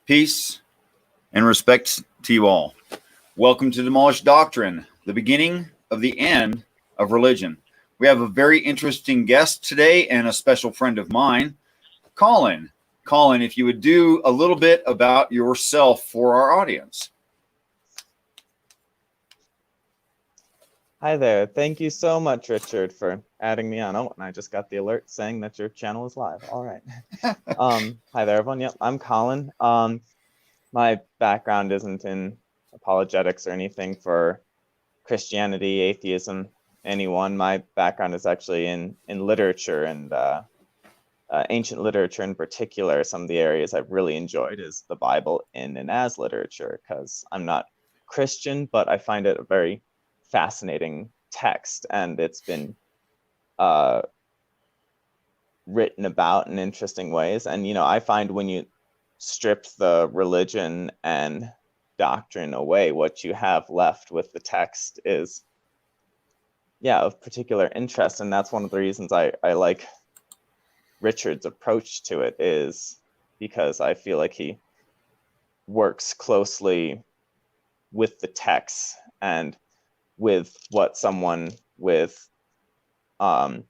Peace and respect to you all. Welcome to Demolished Doctrine, the beginning of the end of religion. We have a very interesting guest today and a special friend of mine, Colin. Colin, if you would do a little bit about yourself for our audience. Hi there. Thank you so much, Richard, for adding me on. Oh, and I just got the alert saying that your channel is live. All right. Hi there, everyone. Yep, I'm Colin. My background isn't in apologetics or anything for Christianity, atheism, anyone. My background is actually in literature and ancient literature in particular. Some of the areas I've really enjoyed is the Bible in and as literature, because I'm not Christian, but I find it a very fascinating text, and it's been written about in interesting ways. And I find when you strip the religion and doctrine away, what you have left with the text is of particular interest. And that's one of the reasons I like Richard's approach to it, is because I feel like he works closely with the text and with what someone with a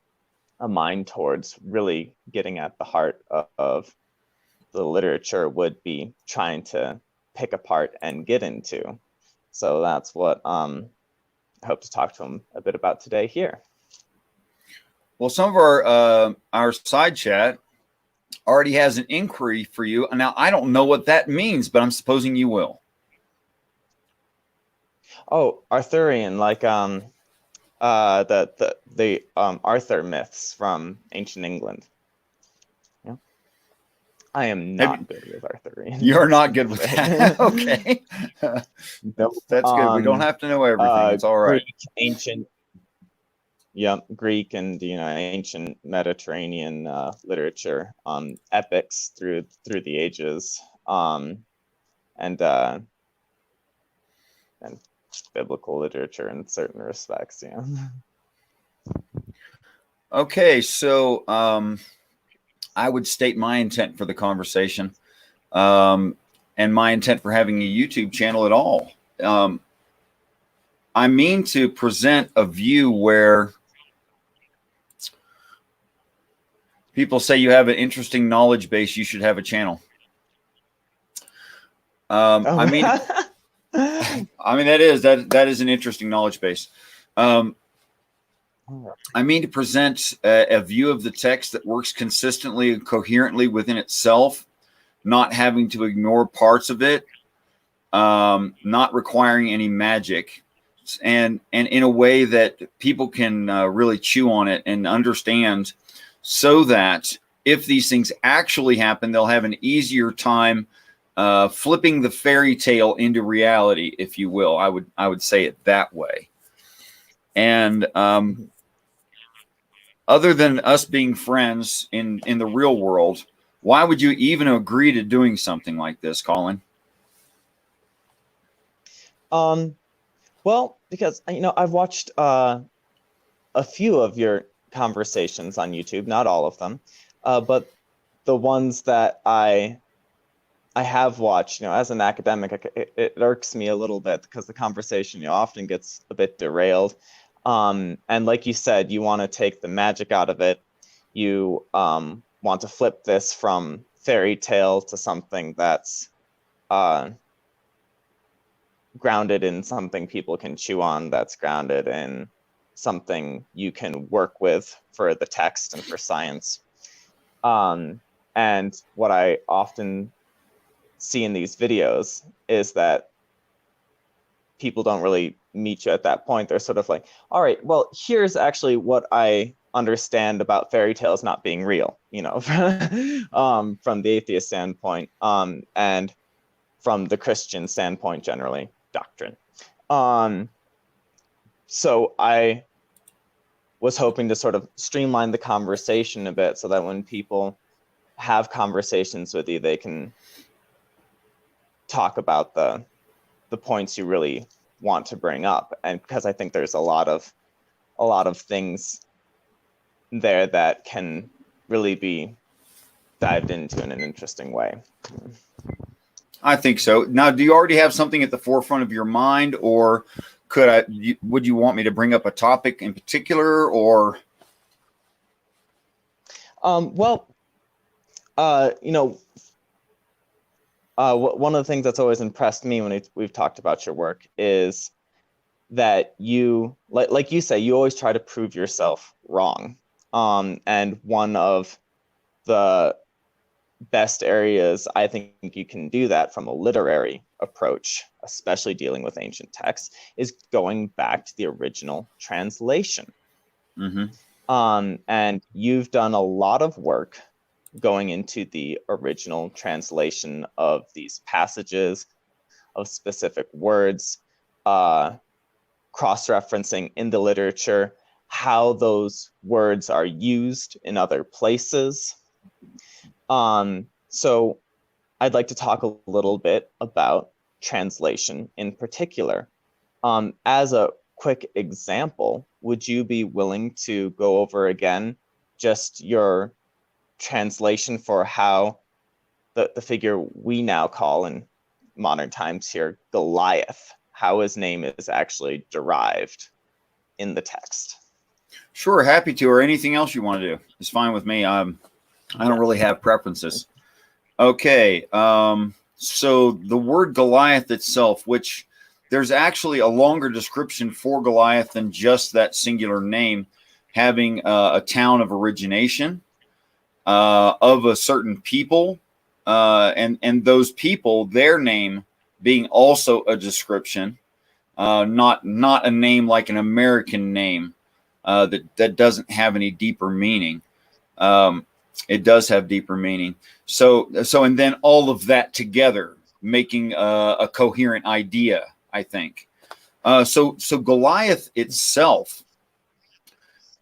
mind towards really getting at the heart of the literature would be trying to pick apart and get into. So that's what I hope to talk to him a bit about today here. Well, some of our side chat already has an inquiry for you. Now, I don't know what that means, but I'm supposing you will. Oh, Arthurian, like the Arthur myths from ancient England. Yeah, I am not good with Arthurian. You're not good with that. Okay, nope. That's good. We don't have to know everything. It's all right. Greek, ancient, Greek and ancient Mediterranean literature, epics through the ages, and biblical literature in certain respects. Okay, so I would state my intent for the conversation, and my intent for having a YouTube channel at all. I mean to present a view where people say you have an interesting knowledge base, you should have a channel. I mean, that is an interesting knowledge base. I mean to present a view of the text that works consistently and coherently within itself, not having to ignore parts of it, not requiring any magic, and in a way that people can really chew on it and understand, so that if these things actually happen, they'll have an easier time flipping the fairy tale into reality, if you will. I would say it that way. And other than us being friends in the real world, why would you even agree to doing something like this, Colin? Well, because I've watched a few of your conversations on YouTube, not all of them, but the ones that I have watched, as an academic, it irks me a little bit because the conversation often gets a bit derailed. And like you said, you want to take the magic out of it. You want to flip this from fairy tale to something that's grounded in something people can chew on, that's grounded in something you can work with for the text and for science. And what I often see in these videos is that people don't really meet you at that point. They're sort of like, all right, well, here's actually what I understand about fairy tales not being real, from the atheist standpoint, and from the Christian standpoint, generally, doctrine. So I was hoping to sort of streamline the conversation a bit so that when people have conversations with you, they can talk about the points you really want to bring up. And because I think there's a lot of things there that can really be dived into in an interesting way. I think so. Now, do you already have something at the forefront of your mind, or would you want me to bring up a topic in particular, or? Well, one of the things that's always impressed me when we've talked about your work is that you, like you say, you always try to prove yourself wrong. And one of the best areas I think you can do that from a literary approach, especially dealing with ancient texts, is going back to the original translation. And you've done a lot of work going into the original translation of these passages, of specific words, cross-referencing in the literature, how those words are used in other places. So I'd like to talk a little bit about translation in particular. As a quick example, would you be willing to go over again just your translation for how the figure we now call in modern times here Goliath, how his name is actually derived in the text? Sure, happy to, or anything else you want to do. It's fine with me. I don't really have preferences. Okay, so the word Goliath itself, which there's actually a longer description for Goliath than just that singular name, having a town of origination of a certain people, and those people, their name being also a description, not a name like an American name that doesn't have any deeper meaning. It does have deeper meaning. So, and then all of that together making a coherent idea, I think. So Goliath itself,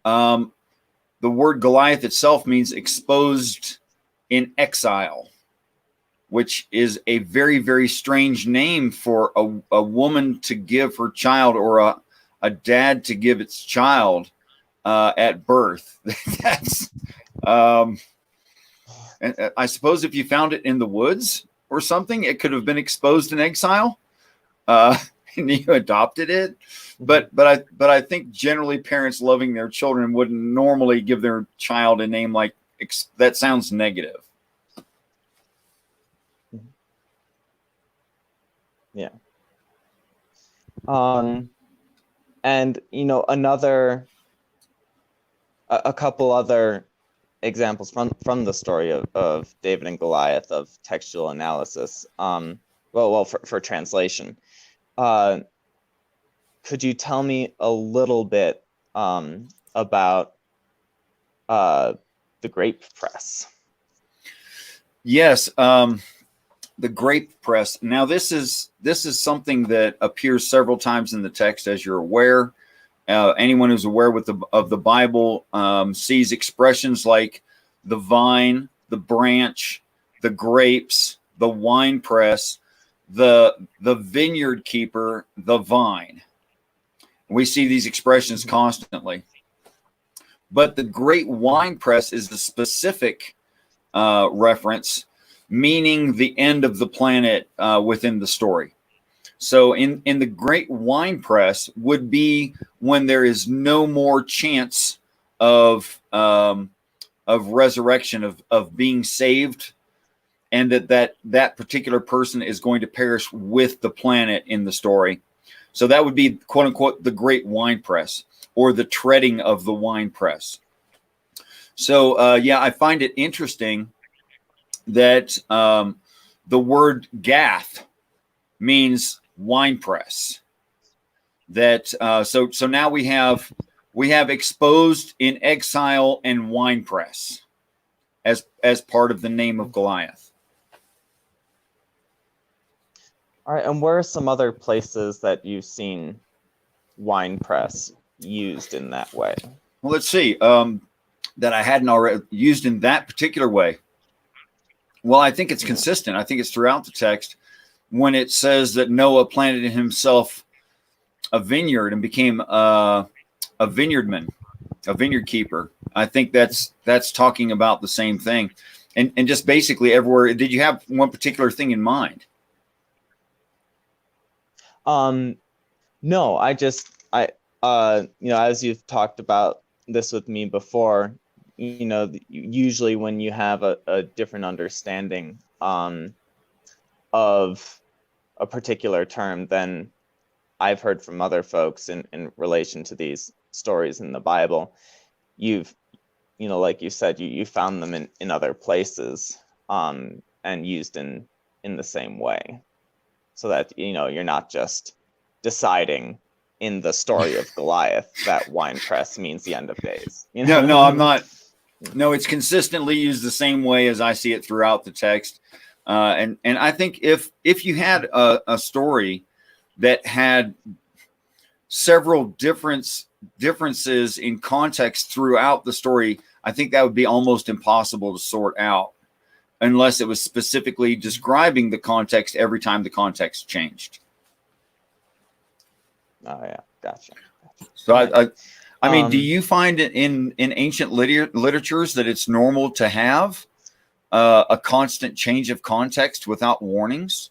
the word Goliath itself means exposed in exile, which is a very, very strange name for a woman to give her child, or a dad to give its child at birth. That's, and I suppose if you found it in the woods or something, it could have been exposed in exile, and you adopted it. But I think generally parents loving their children wouldn't normally give their child a name like that. Sounds negative. Yeah. And a couple other examples from the story of David and Goliath of textual analysis. For translation. Could you tell me a little bit about the grape press? Yes, the grape press. Now, this is something that appears several times in the text, as you're aware. Anyone who's aware of the Bible sees expressions like the vine, the branch, the grapes, the wine press, the vineyard keeper, the vine. We see these expressions constantly. But the great wine press is the specific reference, meaning the end of the planet within the story. So in the great wine press would be when there is no more chance of resurrection, of being saved, and that particular person is going to perish with the planet in the story. So that would be, quote unquote, the great wine press, or the treading of the wine press. So I find it interesting that the word Gath means wine press. That so now we have exposed in exile and wine press as part of the name of Goliath. All right, and where are some other places that you've seen wine press used in that way? Well, let's see. That I hadn't already used in that particular way. Well, I think it's consistent. I think it's throughout the text when it says that Noah planted himself a vineyard and became a vineyardman, a vineyard keeper. I think that's talking about the same thing. And just basically everywhere. Did you have one particular thing in mind? No, as you've talked about this with me before, usually when you have a different understanding of a particular term than I've heard from other folks in relation to these stories in the Bible, you've, like you said, you found them in other places, and used in the same way, so that, you're not just deciding in the story of Goliath that winepress means the end of days. No, I'm not. No, it's consistently used the same way as I see it throughout the text. And I think if you had a story that had several differences in context throughout the story, I think that would be almost impossible to sort out unless it was specifically describing the context every time the context changed. Oh yeah, gotcha. So I mean, do you find it in ancient literatures that it's normal to have a constant change of context without warnings?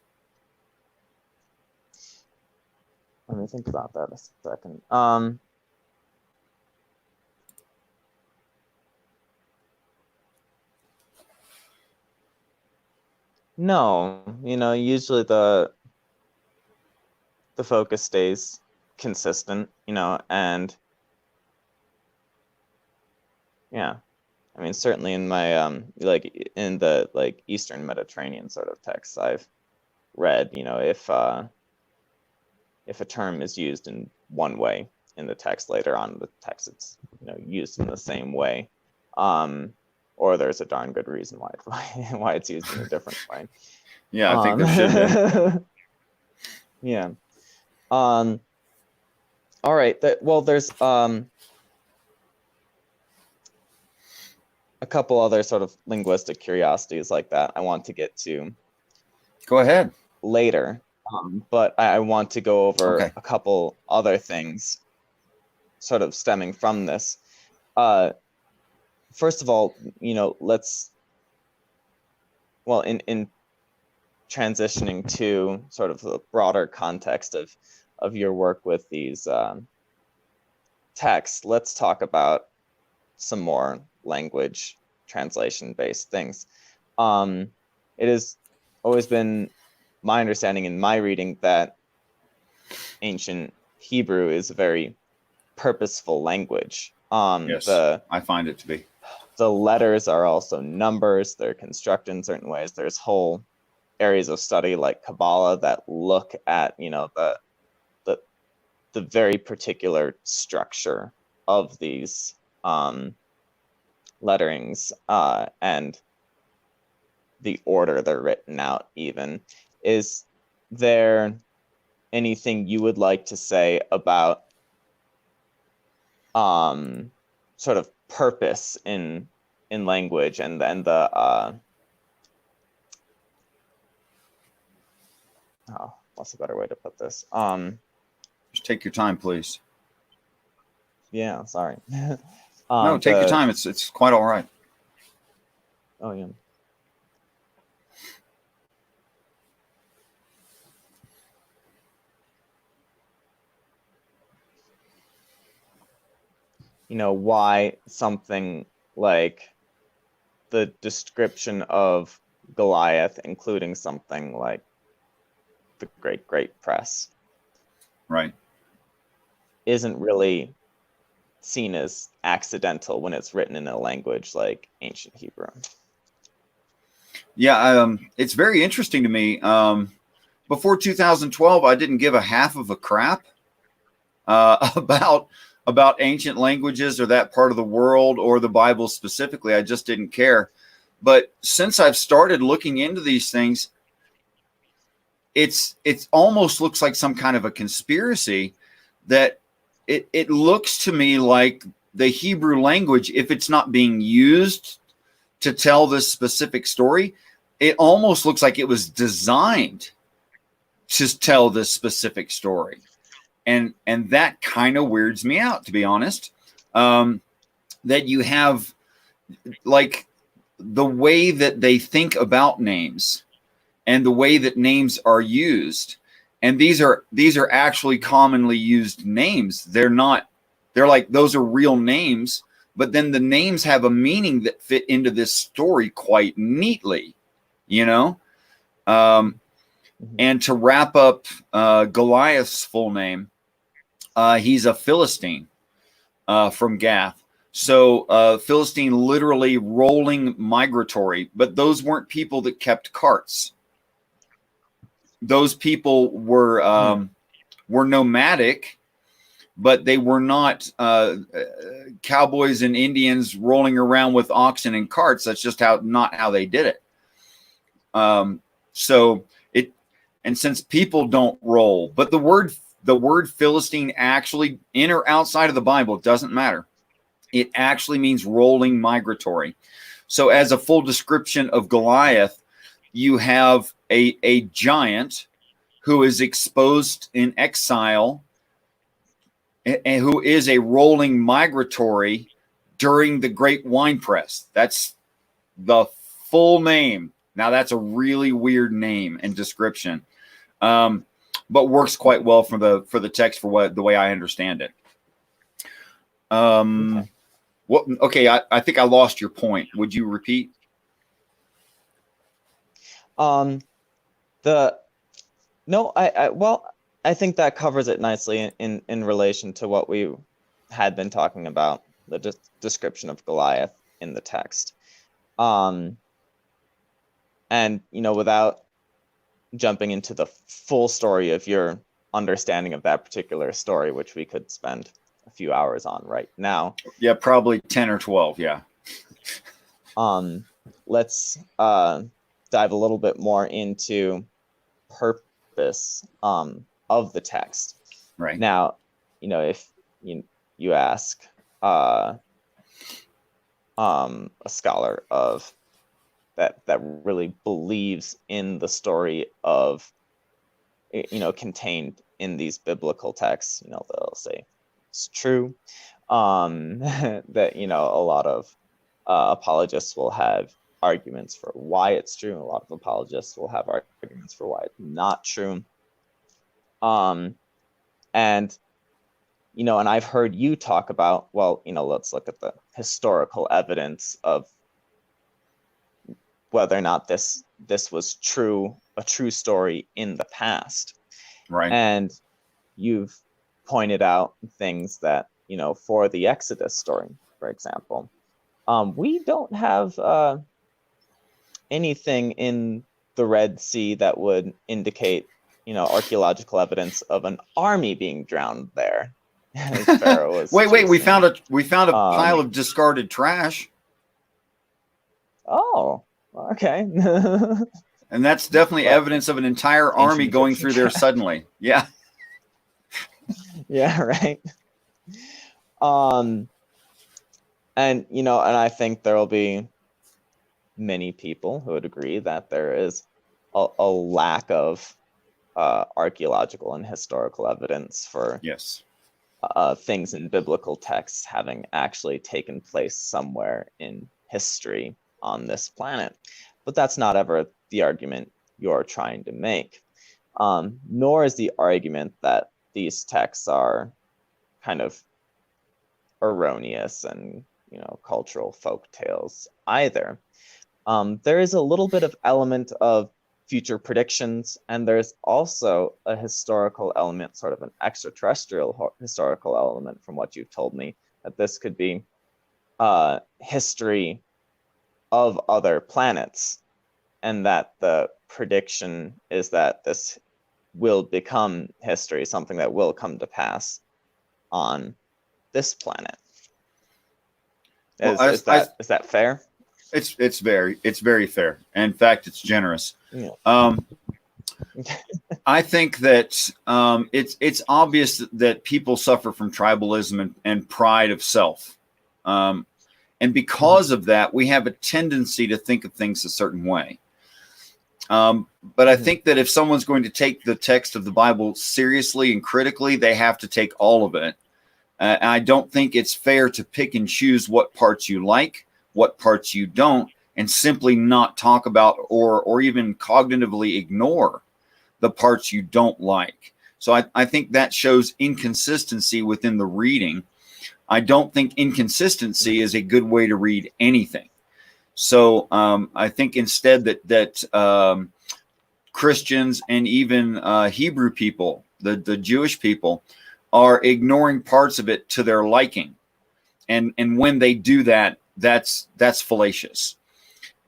Let me think about that a second. No, usually the focus stays consistent, and yeah, I mean, certainly in my in the Eastern Mediterranean sort of texts I've read, if a term is used in one way in the text, later on in the text it's used in the same way, or there's a darn good reason why it's used in a different way. Yeah, I think there should be. Yeah. All right. There's a couple other sort of linguistic curiosities like that I want to get to. Go ahead. Later, but I want to go over a couple other things sort of stemming from this. First of all, in transitioning to sort of the broader context of your work with these texts, let's talk about some more language translation-based things. It has always been my understanding in my reading that ancient Hebrew is a very purposeful language. Yes, I find it to be. The letters are also numbers. They're constructed in certain ways. There's whole areas of study like Kabbalah that look at, the very particular structure of these letterings and the order they're written out even. Is there anything you would like to say about sort of purpose in language and then the what's a better way to put this? Just take your time, please. Yeah, sorry. No, take your time. It's quite all right. Oh yeah. Why something like the description of Goliath, including something like the Great Press, right, isn't really seen as accidental when it's written in a language like ancient Hebrew. Yeah, it's very interesting to me. Before 2012, I didn't give a half of a crap about ancient languages or that part of the world or the Bible specifically. I just didn't care. But since I've started looking into these things, it almost looks like some kind of a conspiracy that it looks to me like the Hebrew language, if it's not being used to tell this specific story, it almost looks like it was designed to tell this specific story. And that kind of weirds me out, to be honest, that you have like the way that they think about names and the way that names are used And these are actually commonly used names. They're like, those are real names, but then the names have a meaning that fit into this story quite neatly, you know? And to wrap up Goliath's full name, he's a Philistine from Gath. So Philistine, literally rolling migratory, but those weren't people that kept carts. Those people were nomadic, but they were not cowboys and Indians rolling around with oxen and carts. That's just not how they did it. And since people don't roll, but the word Philistine, actually, in or outside of the Bible, it doesn't matter. It actually means rolling migratory. So as a full description of Goliath, you have a giant who is exposed in exile and who is a rolling migratory during the Great Winepress. That's the full name. Now, that's a really weird name and description, but works quite well for the text for the way I understand it. Okay. I think I lost your point. Would you repeat? I think that covers it nicely in relation to what we had been talking about, the description of Goliath in the text. And, without jumping into the full story of your understanding of that particular story, which we could spend a few hours on right now. Yeah, probably 10 or 12. Yeah. Let's dive a little bit more into purpose of the text. Right. Now, if you ask a scholar of that really believes in the story of contained in these biblical texts, they'll say it's true. That a lot of apologists will have arguments for why it's true, and a lot of apologists will have arguments for why it's not true. And I've heard you talk about, let's look at the historical evidence of whether or not this was a true story in the past. Right. And you've pointed out things that, for the Exodus story, for example, we don't have anything in the Red Sea that would indicate, archaeological evidence of an army being drowned there. Wait, we found a pile of discarded trash. Oh, okay. And that's definitely evidence of an entire army going through there suddenly. Yeah. Yeah, right. And I think there will be many people who would agree that there is a lack of archaeological and historical evidence for things in biblical texts having actually taken place somewhere in history on this planet. But that's not ever the argument you're trying to make, nor is the argument that these texts are kind of erroneous and cultural folk tales either. There is a little bit of element of future predictions, and there's also a historical element, sort of an extraterrestrial historical element from what you've told me, that this could be history of other planets, and that the prediction is that this will become history, something that will come to pass on this planet. Is that fair? It's very fair. In fact, it's generous. Yeah. I think that it's obvious that people suffer from tribalism and pride of self. And because of that, we have a tendency to think of things a certain way. But I think that if someone's going to take the text of the Bible seriously and critically, they have to take all of it. I don't think it's fair to pick and choose what parts you like, what parts you don't, and simply not talk about or even cognitively ignore the parts you don't like. So I think that shows inconsistency within the reading. I don't think inconsistency is a good way to read anything. So I think instead that Christians and even Hebrew people, the Jewish people, are ignoring parts of it to their liking. And when they do that, that's fallacious.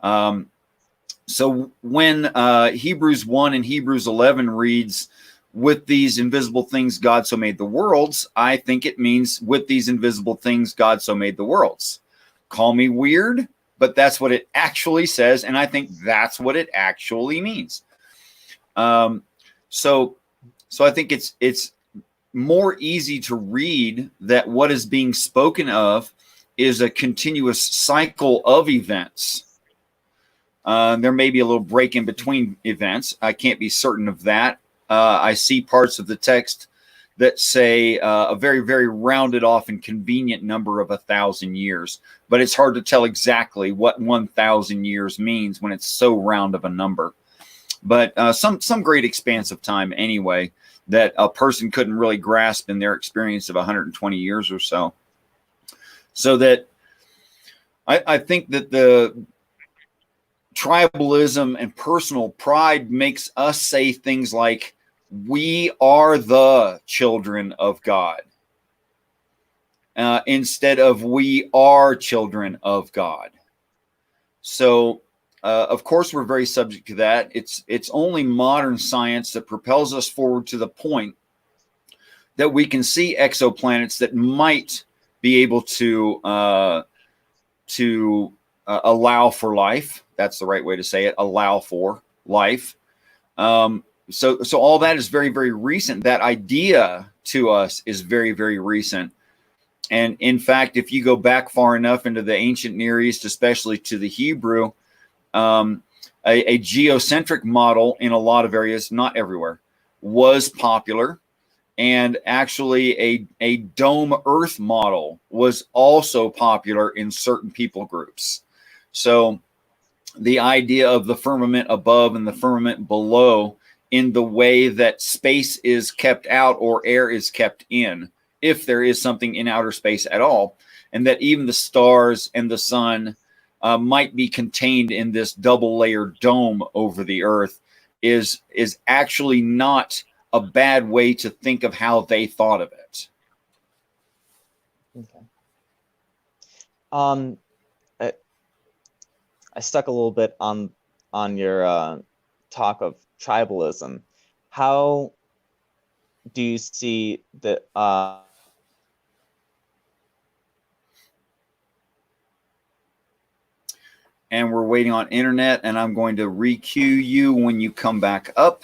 So when Hebrews 1 and Hebrews 11 reads, with these invisible things God so made the worlds, I think it means with these invisible things God so made the worlds. Call me weird, but that's what it actually says, and I think that's what it actually means. So I think it's more easy to read that what is being spoken of is a continuous cycle of events. There may be a little break in between events. I can't be certain of that. I see parts of the text that say a very, very rounded off and convenient number of 1,000 years, but it's hard to tell exactly what 1,000 years means when it's so round of a number. But some great expanse of time anyway that a person couldn't really grasp in their experience of 120 years or so. So that I think that the tribalism and personal pride makes us say things like, we are the children of God, instead of we are children of God. So, of course, we're very subject to that. It's only modern science that propels us forward to the point that we can see exoplanets that might be able to allow for life. That's the right way to say it. Allow for life. So all that is very, very recent. That idea to us is very, very recent. And in fact, if you go back far enough into the ancient Near East, especially to the Hebrew, a geocentric model in a lot of areas, not everywhere, was popular. And actually a dome earth model was also popular in certain people groups. So the idea of the firmament above and the firmament below in the way that space is kept out or air is kept in, if there is something in outer space at all, and that even the stars and the sun might be contained in this double layered dome over the earth is actually not a bad way to think of how they thought of it. Okay. I stuck a little bit on your talk of tribalism. How do you see the and we're waiting on internet, and I'm going to re-queue you when you come back up.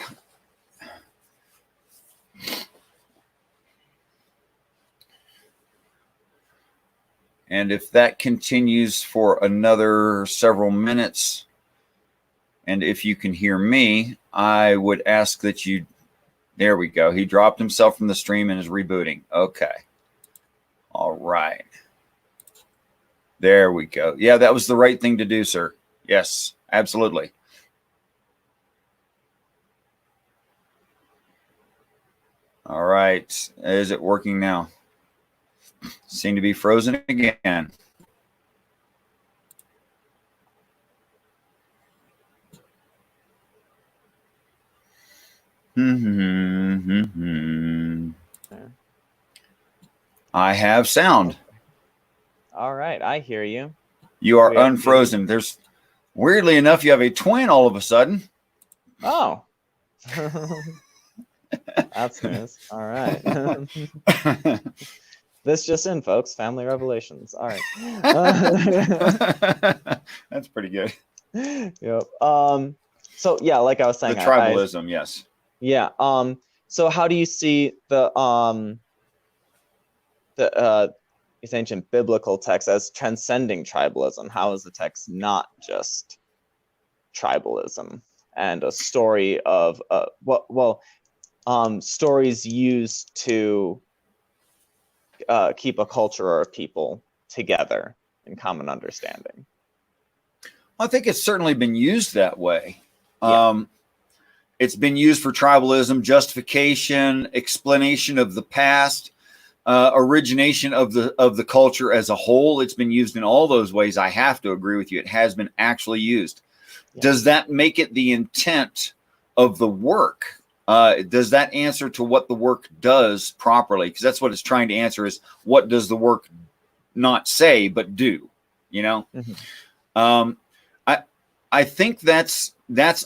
And if that continues for another several minutes, and if you can hear me, I would ask that you, there we go. He dropped himself from the stream and is rebooting. Okay. All right. There we go. Yeah, that was the right thing to do, sir. Yes, absolutely. All right. Is it working now? Seem to be frozen again. I have sound. All right, I hear you. You are unfrozen. There's, weirdly enough, you have a twin all of a sudden. Oh. That's news. All right. This just in, folks. Family revelations. All right. That's pretty good. Yep. So yeah, like I was saying, the tribalism, yes. Yeah. So how do you see the these ancient biblical texts as transcending tribalism? How is the text not just tribalism and a story of stories used to keep a culture or a people together in common understanding? I think it's certainly been used that way. Yeah. It's been used for tribalism, justification, explanation of the past, origination of the culture as a whole. It's been used in all those ways. I have to agree with you. It has been actually used. Yeah. Does that make it the intent of the work? Does that answer to what the work does properly? Because that's what it's trying to answer, is what does the work not say but do? You know, I think that's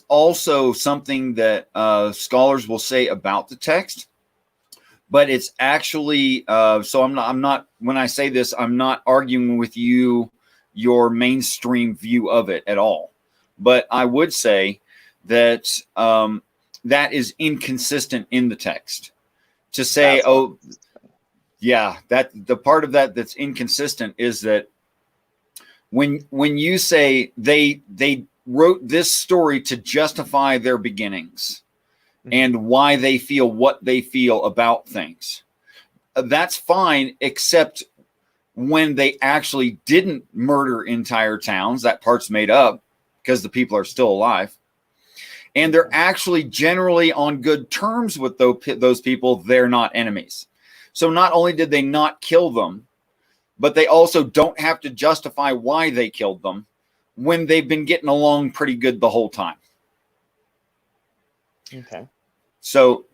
also something that scholars will say about the text. But it's actually so I'm not when I say this, I'm not arguing with you your mainstream view of it at all. But I would say that that is inconsistent in the text. To say, oh, yeah, that the part of that that's inconsistent is that when you say they wrote this story to justify their beginnings and why they feel what they feel about things, that's fine, except when they actually didn't murder entire towns. That part's made up because the people are still alive. And they're actually generally on good terms with those people. They're not enemies. So not only did they not kill them, but they also don't have to justify why they killed them when they've been getting along pretty good the whole time. Okay. So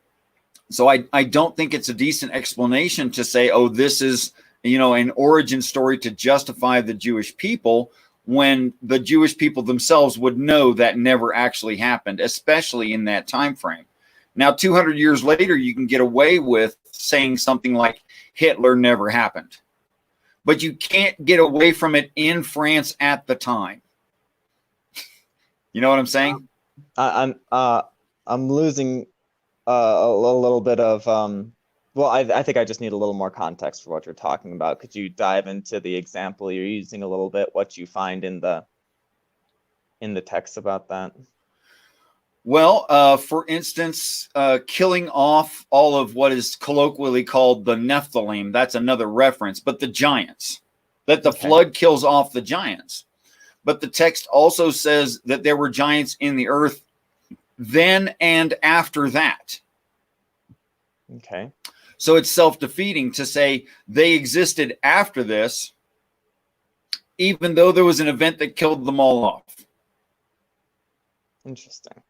I don't think it's a decent explanation to say, oh, this is, you know, an origin story to justify the Jewish people, when the Jewish people themselves would know that never actually happened, especially in that time frame. Now, 200 years later, you can get away with saying something like Hitler never happened, but you can't get away from it in France at the time. You know what I'm saying? I'm losing a little bit of well, I think I just need a little more context for what you're talking about. Could you dive into the example you're using a little bit, what you find in the text about that? Well, for instance, killing off all of what is colloquially called the Nephilim, that's another reference, but the giants, that the flood kills off the giants. But the text also says that there were giants in the earth then and after that. Okay. So it's self-defeating to say they existed after this, even though there was an event that killed them all off. Interesting.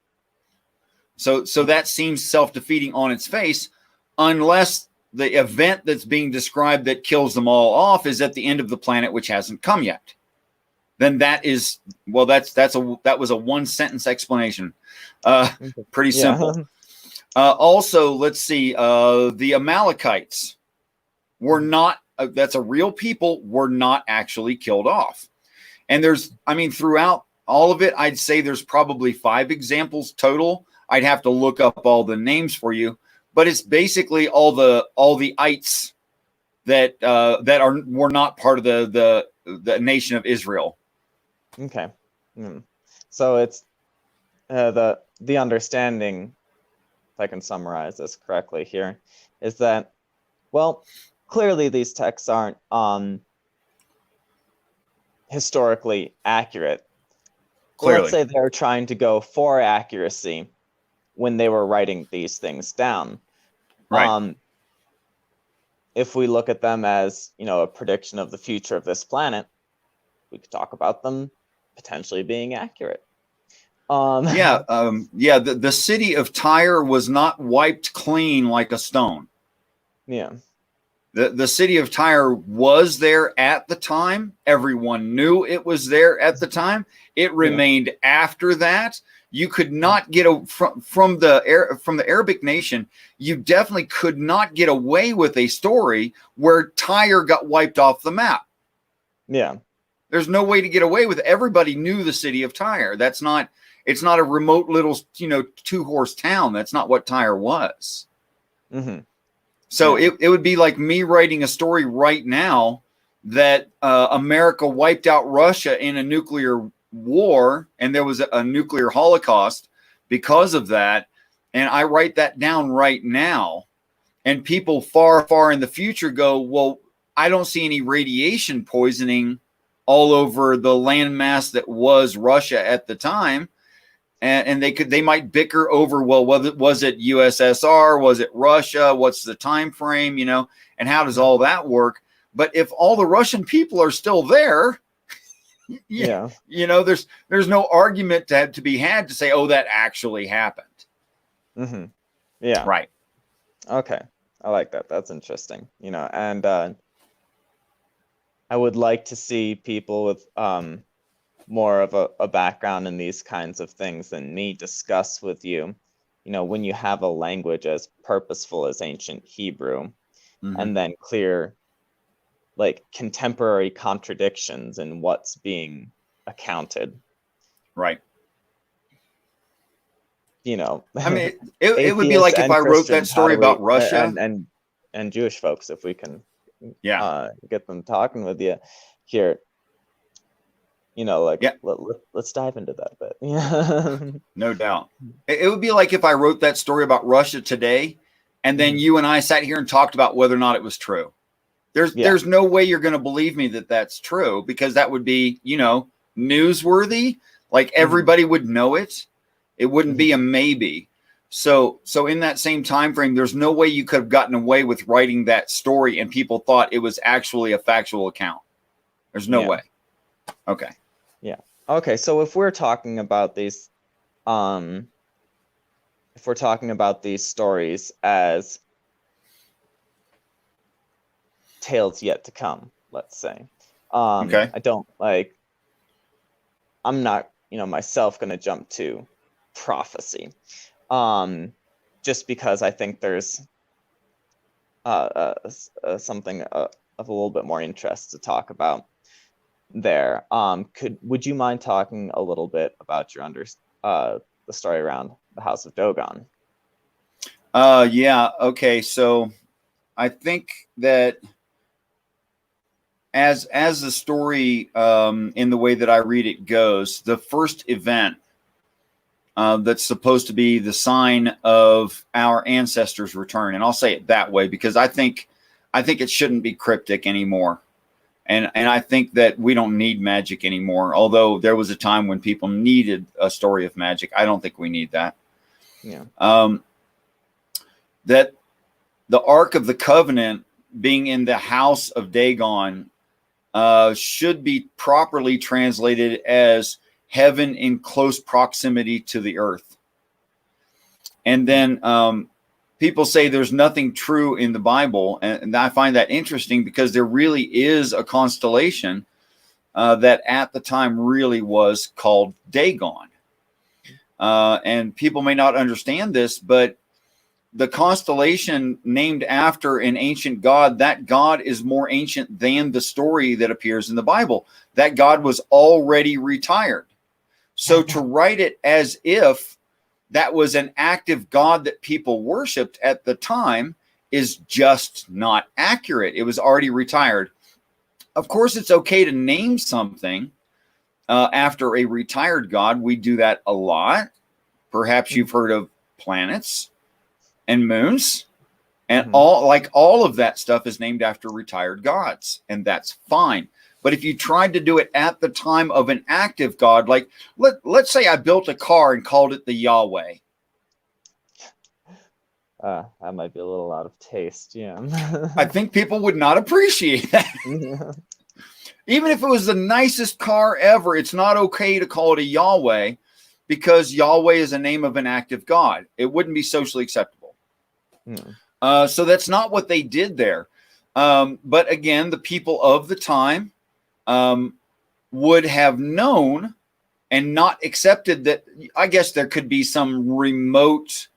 So that seems self-defeating on its face, unless the event that's being described that kills them all off is at the end of the planet, which hasn't come yet. Then that is, well, that was a one-sentence explanation. Pretty simple. Also, let's see, the Amalekites were not, that's a real people, were not actually killed off. And there's, I mean, throughout all of it, I'd say there's probably 5 examples total. I'd have to look up all the names for you, but it's basically all the ites that were not part of the nation of Israel. Okay. So it's the understanding, if I can summarize this correctly here, is that, well, clearly these texts aren't historically accurate. Clearly. Let's say they're trying to go for accuracy when they were writing these things down. Right. If we look at them as, you know, a prediction of the future of this planet, we could talk about them potentially being accurate. The city of Tyre was not wiped clean like a stone. Yeah. The city of Tyre was there at the time. Everyone knew it was there at the time. It remained after that. You could not get from the Arabic nation. You definitely could not get away with a story where Tyre got wiped off the map. Yeah. There's no way to get away with it. Everybody knew the city of Tyre. It's not a remote little, 2-horse town. That's not what Tyre was. Mm-hmm. So it would be like me writing a story right now that America wiped out Russia in a nuclear war, and there was a nuclear holocaust because of that. And I write that down right now. And people far, far in the future go, well, I don't see any radiation poisoning all over the landmass that was Russia at the time. and they might bicker over, well, was it USSR? Was it Russia? What's the time frame? And how does all that work? But if all the Russian people are still there, there's no argument to be had to say, oh, that actually happened. Mm-hmm. Yeah. Right. Okay. I like that. That's interesting. And I would like to see people with more of a background in these kinds of things than me discuss with you, when you have a language as purposeful as ancient Hebrew, and then clear, like, contemporary contradictions in what's being accounted. Right. I mean, it would be like if I wrote that story about Russia and Jewish folks, if we can get them talking with you here. Let's dive into that a bit. Yeah. No doubt. It would be like if I wrote that story about Russia today, and then you and I sat here and talked about whether or not it was true. There's no way you're going to believe me that that's true, because that would be, newsworthy. Like everybody would know it. It wouldn't be a maybe. So in that same time frame, there's no way you could have gotten away with writing that story and people thought it was actually a factual account. There's no way. Okay. Yeah. Okay. So if we're talking about these, stories as tales yet to come, let's say, okay. I'm not, myself going to jump to prophecy, just because I think there's something of a little bit more interest to talk about there. Would you mind talking a little bit about the story around the House of Dagon? Yeah. Okay. So I think that as the story, in the way that I read it goes, the first event that's supposed to be the sign of our ancestors' return, and I'll say it that way because I think it shouldn't be cryptic anymore, and I think that we don't need magic anymore. Although there was a time when people needed a story of magic, I don't think we need that. Yeah. That the Ark of the Covenant being in the house of Dagon should be properly translated as heaven in close proximity to the earth. And then people say there's nothing true in the Bible. And I find that interesting because there really is a constellation that at the time really was called Dagon. And people may not understand this, but the constellation named after an ancient god, that god is more ancient than the story that appears in the Bible. That god was already retired. So to write it as if that was an active god that people worshiped at the time is just not accurate. It was already retired. Of course, it's okay to name something after a retired god. We do that a lot. Perhaps you've heard of planets and moons, and all of that stuff is named after retired gods, and that's fine. But if you tried to do it at the time of an active god, like let's say I built a car and called it the Yahweh. That might be a little out of taste, yeah. I think people would not appreciate that. Even if it was the nicest car ever, it's not okay to call it a Yahweh because Yahweh is a name of an active god. It wouldn't be socially acceptable. So that's not what they did there. But again, the people of the time would have known and not accepted that. I guess there could be some remote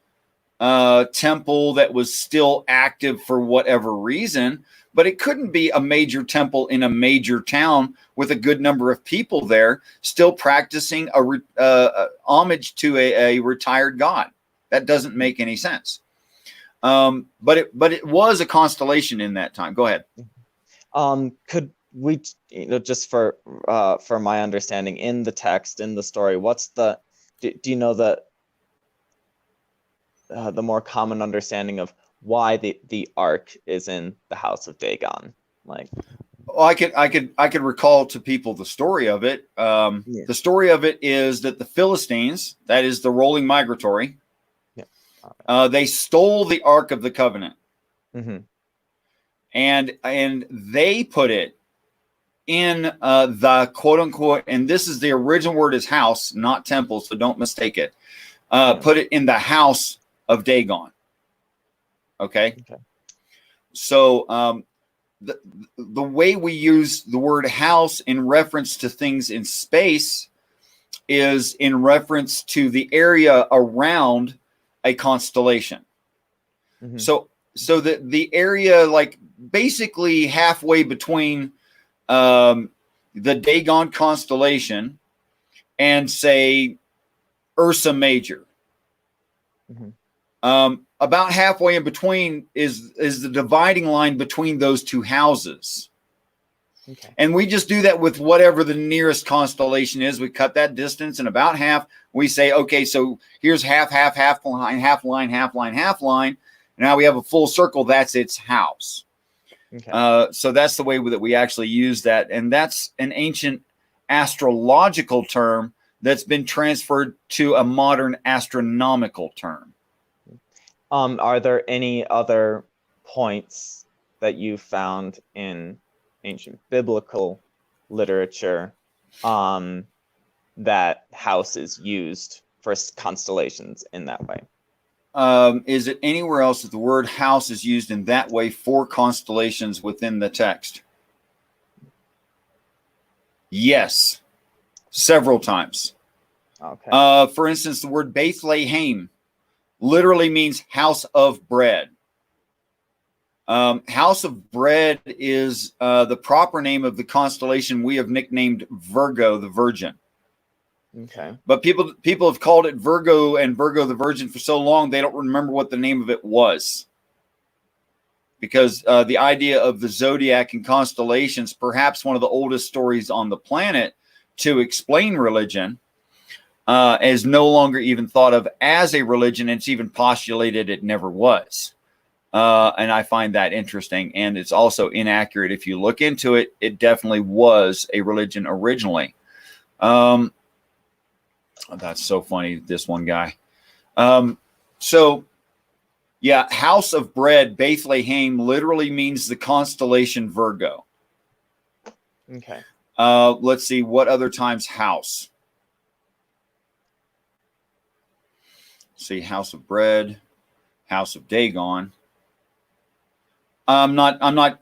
temple that was still active for whatever reason, but it couldn't be a major temple in a major town with a good number of people there still practicing homage to a retired god. That doesn't make any sense. But it was a constellation in that time. Go ahead. Could we, just for my understanding, in the text, in the story, do you know the more common understanding of why the ark is in the house of Dagon? Like, Well, I could recall to people the story of it. Yeah. The story of it is that the Philistines, that is the rolling migratory, they stole the Ark of the Covenant, and they put it in the quote unquote, and this is the original word is house, not temple, so don't mistake it. Put it in the house of Dagon. Okay. So the way we use the word house in reference to things in space is in reference to the area around a constellation. So the area, like basically halfway between the Dagon constellation and say Ursa Major. About halfway in between is the dividing line between those two houses. And we just do that with whatever the nearest constellation is. We cut that distance, and about half, we say, okay, so here's half line, half line, half line, half line. Now we have a full circle. That's its house. So that's the way that we actually use that. And that's an ancient astrological term that's been transferred to a modern astronomical term. Are there any other points that you found in ancient biblical literature that house is used for constellations in that way? Is it anywhere else that the word house is used in that way for constellations within the text? Yes, several times. For instance, the word Bethlehem literally means house of bread. House of bread is the proper name of the constellation we have nicknamed Virgo, the Virgin. But people have called it Virgo and Virgo the Virgin for so long they don't remember what the name of it was. Because the idea of the zodiac and constellations, perhaps one of the oldest stories on the planet to explain religion, is no longer even thought of as a religion. It's even postulated it never was. And I find that interesting. And it's also inaccurate. If you look into it, it definitely was a religion originally. That's so funny, this one guy. So, yeah, house of bread, Bethlehem, literally means the constellation Virgo. Let's see, what other times house? See, house of bread, house of Dagon. I'm not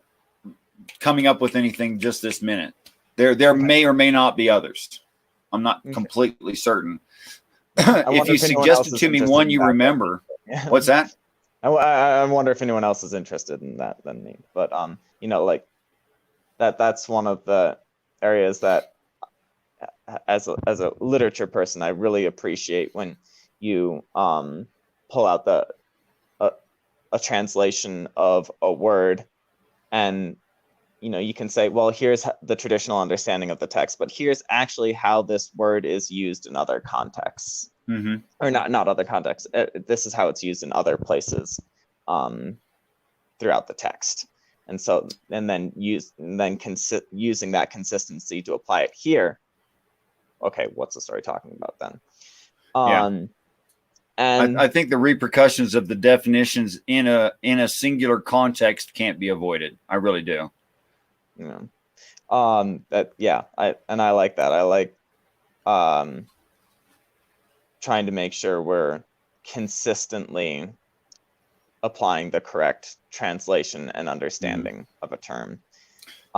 coming up with anything just this minute. There may or may not be others. I'm not completely certain. If you suggested to me one you remember, what's that? I wonder if anyone else is interested in that than me. But you know, like that's one of the areas that as a literature person I really appreciate when you pull out a translation of a word, and you know, you can say, well, here's the traditional understanding of the text, but here's actually how this word is used in other contexts. Or not other contexts. This is how it's used in other places throughout the text. And so, and then using that consistency to apply it here. Okay, what's the story talking about then? And I think the repercussions of the definitions in a singular context can't be avoided. I really do. I like that. I like trying to make sure we're consistently applying the correct translation and understanding of a term.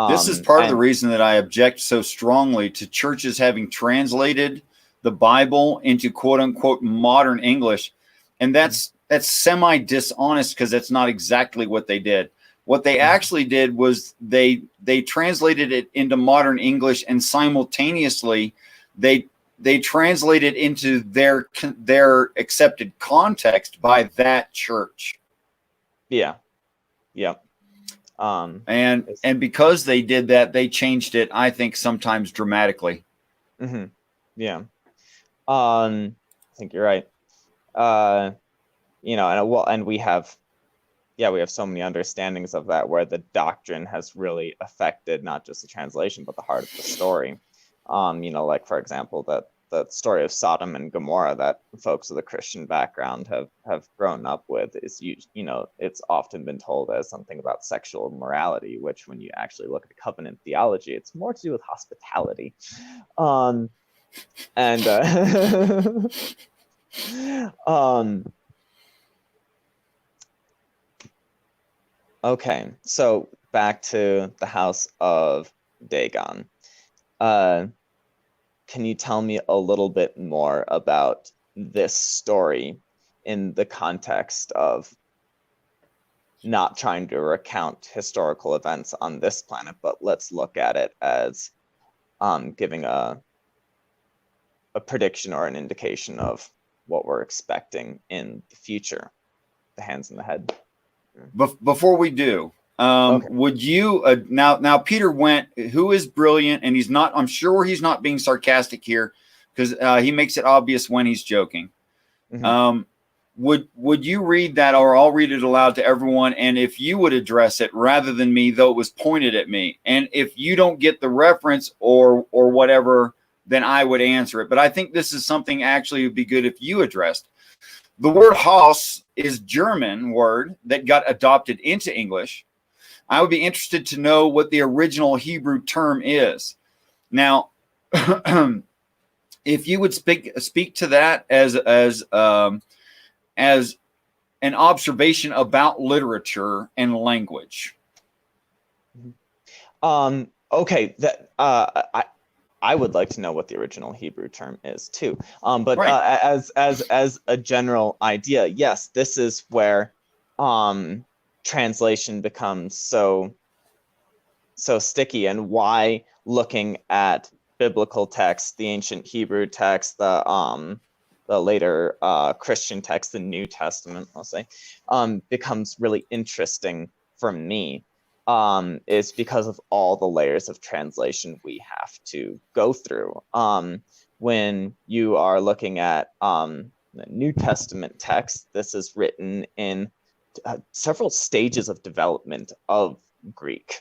This is part of the reason that I object so strongly to churches having translated the Bible into quote unquote modern English. And that's semi-dishonest because that's not exactly what they did. What they actually did was they translated it into modern English, and simultaneously they translated into their accepted context by that church. And because they did that, they changed it, I think, sometimes dramatically. I think you're right. You know, and we have yeah, we have so many understandings of that where the doctrine has really affected not just the translation, but the heart of the story. You know, like for example, the story of Sodom and Gomorrah that folks with a Christian background have grown up with is, you know, it's often been told as something about sexual morality, which when you actually look at covenant theology, it's more to do with hospitality. Okay, so back to the House of Dagon. Can you tell me a little bit more about this story in the context of not trying to recount historical events on this planet, but let's look at it as giving a prediction or an indication of what we're expecting in the future? The hands in the head. Before we do, Okay. would you now Peter Wendt, who is brilliant, and he's not, I'm sure he's not being sarcastic here, because he makes it obvious when he's joking. Mhm. Would you read that, or I'll read it aloud to everyone, and if you would address it rather than me, though it was pointed at me, and if you don't get the reference or whatever, then I would answer it. But I think this is something actually would be good if you addressed. The word Haus is German word that got adopted into English. I would be interested to know what the original Hebrew term is. Now, if you would speak to that as an observation about literature and language. Okay, that I would like to know what the original Hebrew term is too. But Right. As a general idea, yes, this is where translation becomes so sticky, and why looking at biblical text, the ancient Hebrew text, the later Christian text, the New Testament, I'll say, becomes really interesting for me. Is because of all the layers of translation we have to go through. When you are looking at the New Testament text, this is written in several stages of development of Greek.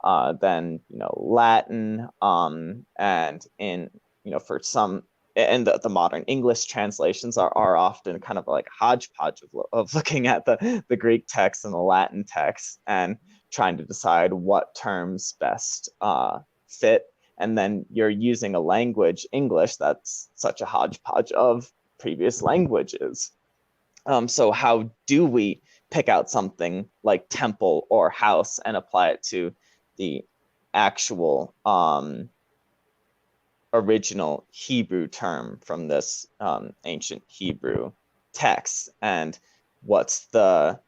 Then, you know, Latin, and in, you know, for some, and the modern English translations are often kind of like a hodgepodge of looking at the Greek text and the Latin text and trying to decide what terms best fit. And then you're using a language, English, that's such a hodgepodge of previous languages. So how do we pick out something like temple or house and apply it to the actual original Hebrew term from this ancient Hebrew text? And what's the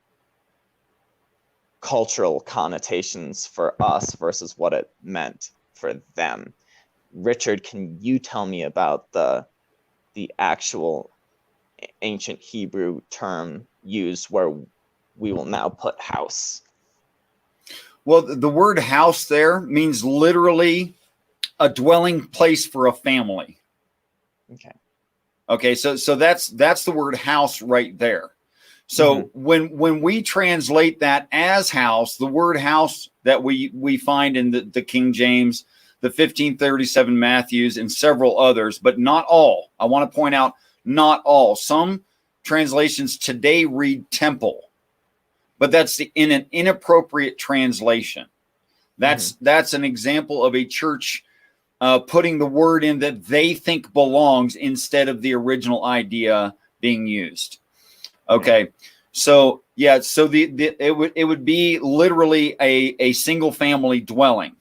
cultural connotations for us versus what it meant for them? Richard, can you tell me about the actual ancient Hebrew term used where we will now put house? Well, the word house there means literally a dwelling place for a family. Okay, so that's the word house right there. So when we translate that as house, the word house that we find in the King James, the 1537 Matthews, and several others, but not all. I want to point out, not all. Some translations today read temple, but that's in an inappropriate translation. That's an example of a church putting the word in that they think belongs instead of the original idea being used. Okay, so yeah, so it would be literally a single family dwelling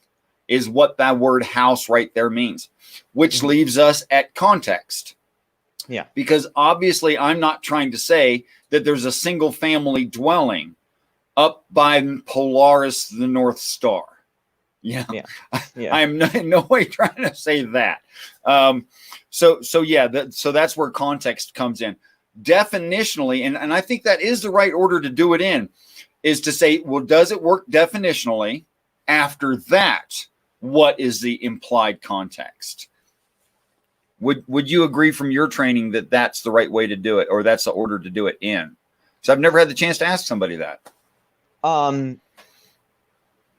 is what that word house right there means, which leaves us at context. Yeah, because obviously I'm not trying to say that there's a single family dwelling up by Polaris, the North Star. Yeah. I'm in no way trying to say that. So that's where context comes in. Definitionally, and I think that is the right order to do it in, is to say, well, does it work definitionally? After that, what is the implied context? Would you agree from your training that that's the right way to do it, or that's the order to do it in? So I've never had the chance to ask somebody that.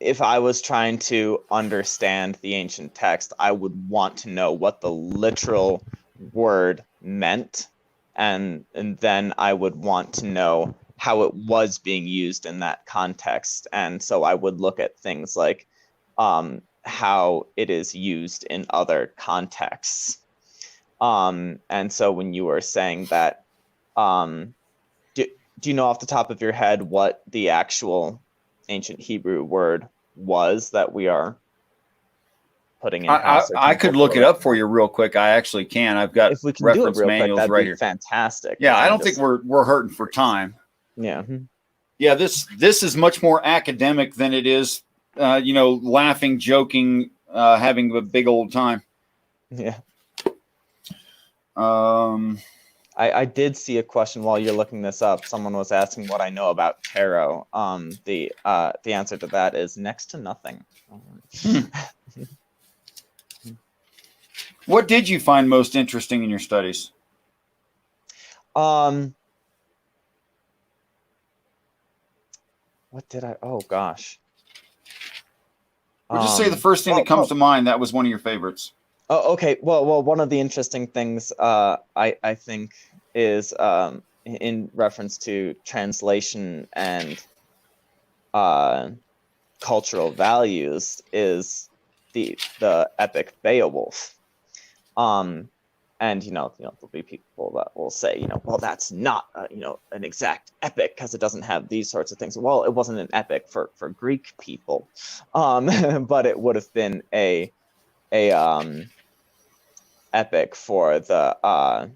If I was trying to understand the ancient text, I would want to know what the literal word meant, and then I would want to know how it was being used in that context. And so I would look at things like how it is used in other contexts. And so when you were saying that, do you know off the top of your head what the actual ancient Hebrew word was that we are putting in house? I could look it up for you real quick. I actually can. I've got if we can reference do it real quick, manuals that'd right be here. fantastic. Yeah, I don't think we're hurting for time. Yeah. Yeah, this is much more academic than it is, laughing, joking, having a big old time. Yeah. I did see a question while you're looking this up. Someone was asking what I know about tarot. The answer to that is next to nothing. What did you find most interesting in your studies? What did I? Oh gosh. We'll just say the first thing that comes to mind. That was one of your favorites. Oh, okay. Well, one of the interesting things I think is in reference to translation and cultural values is the epic Beowulf. And there'll be people that will say, well, that's not an exact epic because it doesn't have these sorts of things. Well, it wasn't an epic for Greek people, but it would have been a epic for the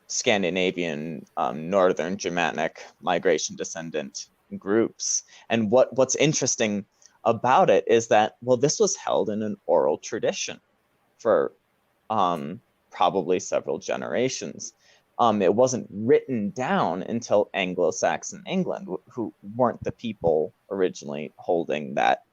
Scandinavian, Northern Germanic migration descendant groups. And what's interesting about it is that, well, this was held in an oral tradition for probably several generations. It wasn't written down until Anglo-Saxon England, who weren't the people originally holding that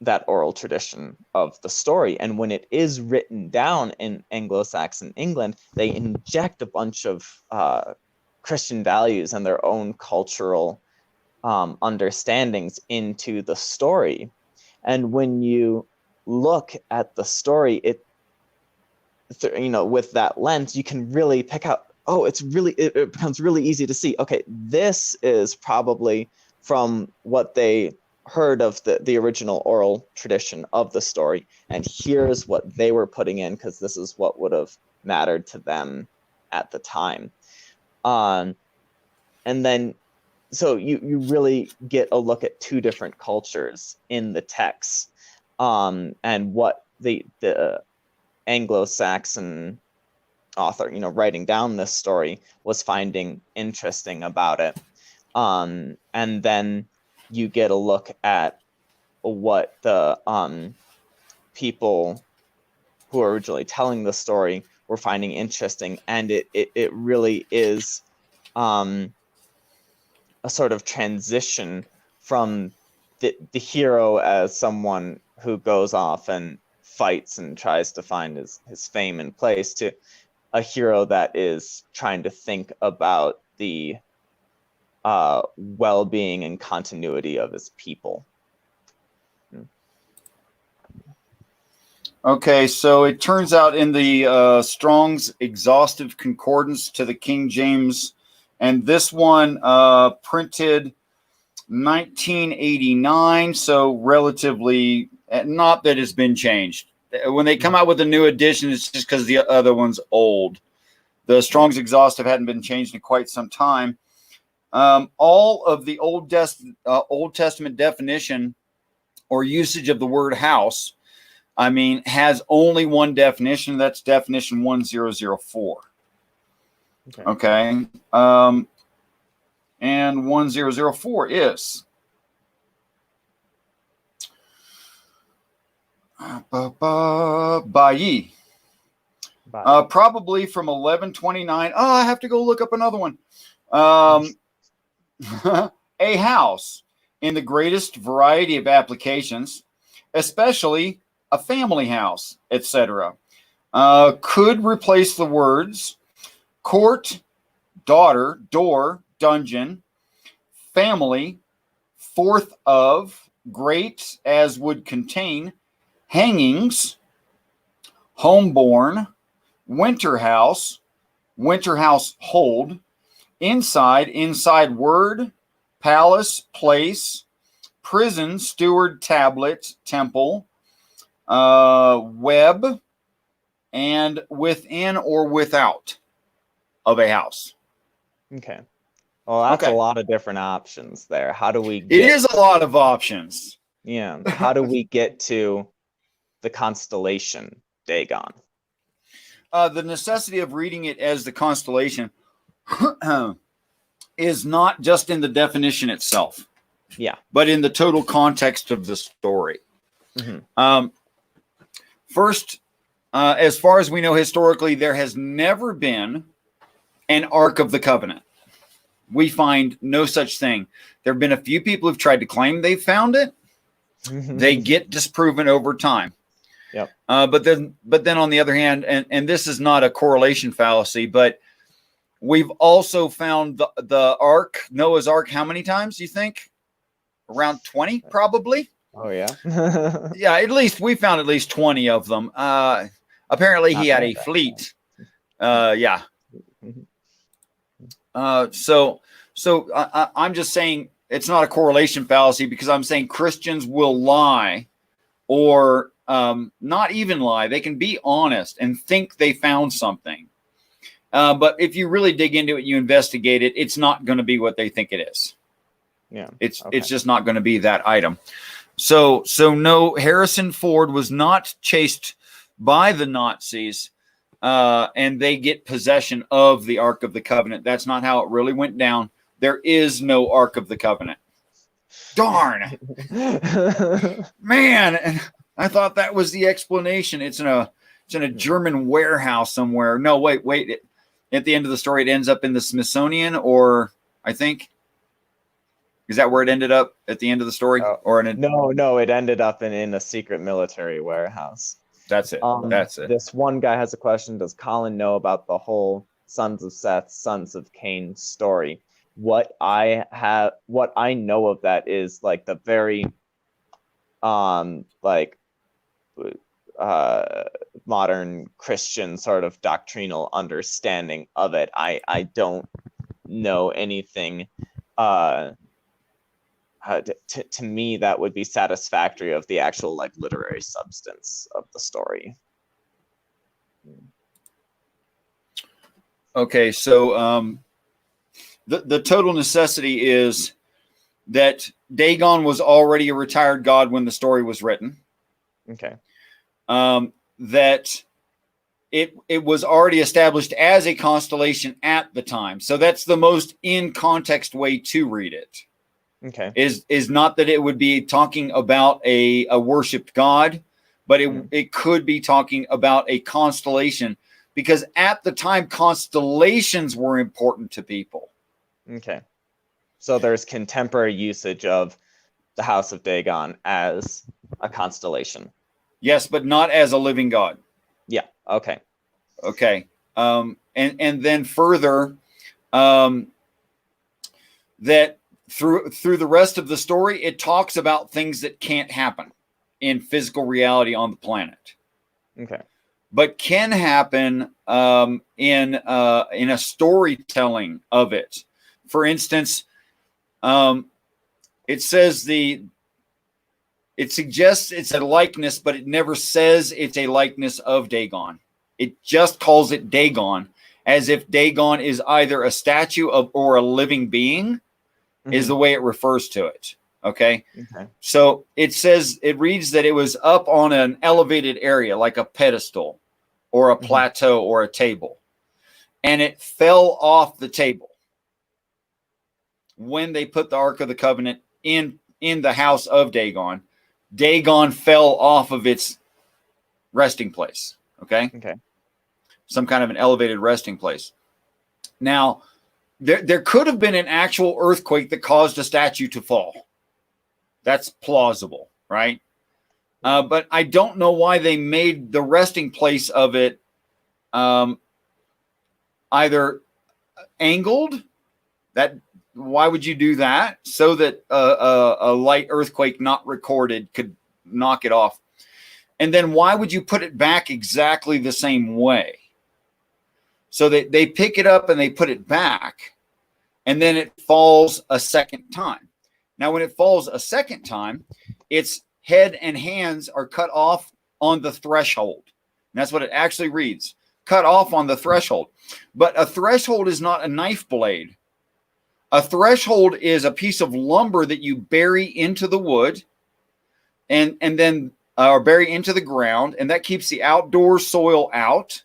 that oral tradition of the story. And when it is written down in Anglo-Saxon England, they inject a bunch of Christian values and their own cultural understandings into the story. And when you look at the story, with that lens, you can really pick out, it becomes really easy to see, okay, this is probably from what they heard of the original oral tradition of the story, and here's what they were putting in because this is what would have mattered to them at the time. And then so you really get a look at two different cultures in the text, and what the Anglo-Saxon author, writing down this story, was finding interesting about it. And then you get a look at what the people who are originally telling the story were finding interesting, and it really is a sort of transition from the hero as someone who goes off and fights and tries to find his fame and place, to a hero that is trying to think about the well-being and continuity of his people. Okay, so it turns out in the Strong's Exhaustive Concordance to the King James, and this one printed 1989, so relatively, not that it's been changed. When they come out with a new edition, it's just because the other one's old. The Strong's Exhaustive hadn't been changed in quite some time. All of the Old Testament definition or usage of the word house, has only one definition. That's definition 1004. Okay. And 1004 is Bayi. Probably from 1129. Oh, I have to go look up another one. A house in the greatest variety of applications, especially a family house, etc. Could replace the words court, daughter, door, dungeon, family, fourth of, great as would contain, hangings, homeborn, winter house hold, inside word, palace, place, prison, steward, tablet, temple, web, and within or without of a house. Okay. Well, that's Okay. a lot of different options there. How do we It get, is a lot of options. yeah, how do we get to the constellation Dagon? The necessity of reading it as the constellation is not just in the definition itself, Yeah. but in the total context of the story. Mm-hmm. First, as far as we know historically, there has never been an Ark of the Covenant. We find no such thing. There have been a few people who've tried to claim they've found it. They get disproven over time. Yep. But then on the other hand, and this is not a correlation fallacy, but we've also found the Ark, Noah's Ark, how many times do you think? Around 20, probably. Oh yeah. Yeah, at least we found at least 20 of them. Apparently he had a fleet. Yeah. So I'm just saying it's not a correlation fallacy, because I'm saying Christians will lie, or not even lie. They can be honest and think they found something. But if you really dig into it, you investigate it, it's not going to be what they think it is. Yeah. It's just not going to be that item. So no, Harrison Ford was not chased by the Nazis, and they get possession of the Ark of the Covenant. That's not how it really went down. There is no Ark of the Covenant. Darn. Man, I thought that was the explanation. It's in a German warehouse somewhere. No, wait. At the end of the story, it ends up in the Smithsonian, or I think. Is that where it ended up at the end of the story? No, it ended up in a secret military warehouse. That's it. That's it. This one guy has a question. Does Colin know about the whole Sons of Seth, Sons of Cain story? What I know of that is like the very modern Christian sort of doctrinal understanding of it. I don't know anything to me that would be satisfactory of the actual like literary substance of the story. Okay, so the total necessity is that Dagon was already a retired god when the story was written. Okay. That it was already established as a constellation at the time. So that's the most in context way to read it. Okay. Is not that it would be talking about a worshipped god, but it could be talking about a constellation, because at the time constellations were important to people. Okay. So there's contemporary usage of the House of Dagon as a constellation. Yes, but not as a living god. Yeah. Okay. Okay. And then further, that through the rest of the story, it talks about things that can't happen in physical reality on the planet. Okay. But can happen in a storytelling of it. For instance, it says it suggests it's a likeness, but it never says it's a likeness of Dagon. It just calls it Dagon, as if Dagon is either a statue or a living being, is the way it refers to it. Okay. So it reads that it was up on an elevated area, like a pedestal or a plateau or a table, and it fell off the table when they put the Ark of the Covenant in the house of Dagon. Dagon fell off of its resting place. Okay. Some kind of an elevated resting place. Now, there could have been an actual earthquake that caused a statue to fall. That's plausible, right? But I don't know why they made the resting place of it either angled Why would you do that? So that a light earthquake not recorded could knock it off. And then why would you put it back exactly the same way? So they pick it up and they put it back, and then it falls a second time. Now, when it falls a second time, its head and hands are cut off on the threshold. And that's what it actually reads, cut off on the threshold. But a threshold is not a knife blade. A threshold is a piece of lumber that you bury into the wood and then or bury into the ground, and that keeps the outdoor soil out.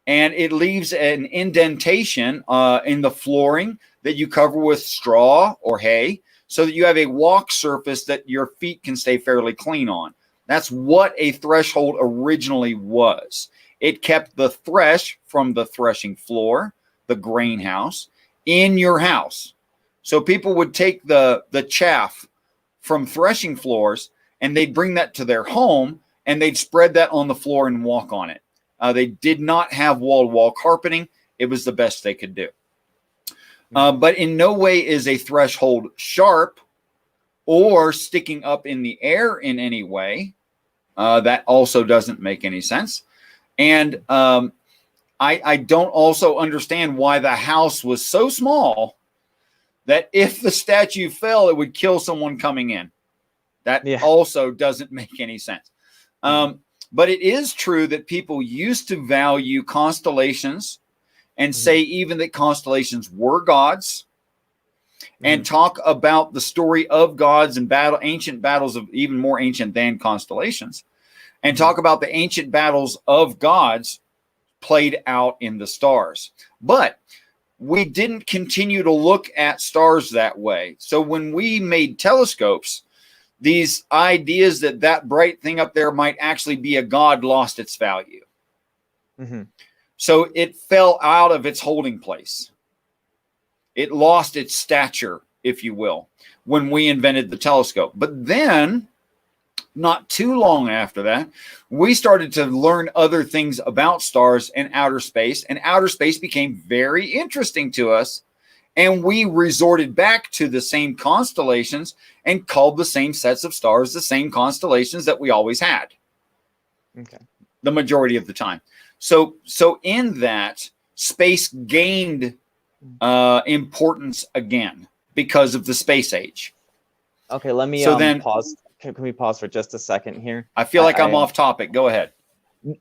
And it leaves an indentation in the flooring that you cover with straw or hay so that you have a walk surface that your feet can stay fairly clean on. That's what a threshold originally was. It kept the thresh from the threshing floor, the grain house, in your house. So people would take the chaff from threshing floors and they'd bring that to their home and they'd spread that on the floor and walk on it. They did not have wall-to-wall carpeting. It was the best they could do. But in no way is a threshold sharp or sticking up in the air in any way. That also doesn't make any sense. And I don't also understand why the house was so small that if the statue fell, it would kill someone coming in. That also doesn't make any sense. But it is true that people used to value constellations and say even that constellations were gods and talk about the story of gods and ancient battles of even more ancient than constellations and talk about the ancient battles of gods played out in the stars. But we didn't continue to look at stars that way. So when we made telescopes, these ideas that bright thing up there might actually be a god lost its value. So it fell out of its holding place. It lost its stature, if you will, when we invented the telescope. But then, not too long after that, we started to learn other things about stars and outer space became very interesting to us. And we resorted back to the same constellations and called the same sets of stars the same constellations that we always had. The majority of the time. So in that, space gained importance again because of the space age. Okay, let me pause. Can we pause for just a second here? I feel like I'm off topic. Go ahead.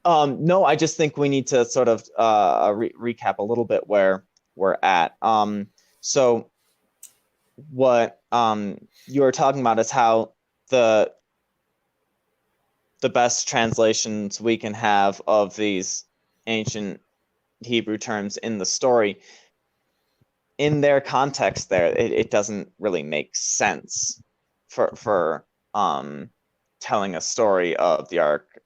No, I just think we need to sort of recap a little bit where we're at. So what you were talking about is how the best translations we can have of these ancient Hebrew terms in the story, in their context there, it doesn't really make sense for telling a story of the Ark,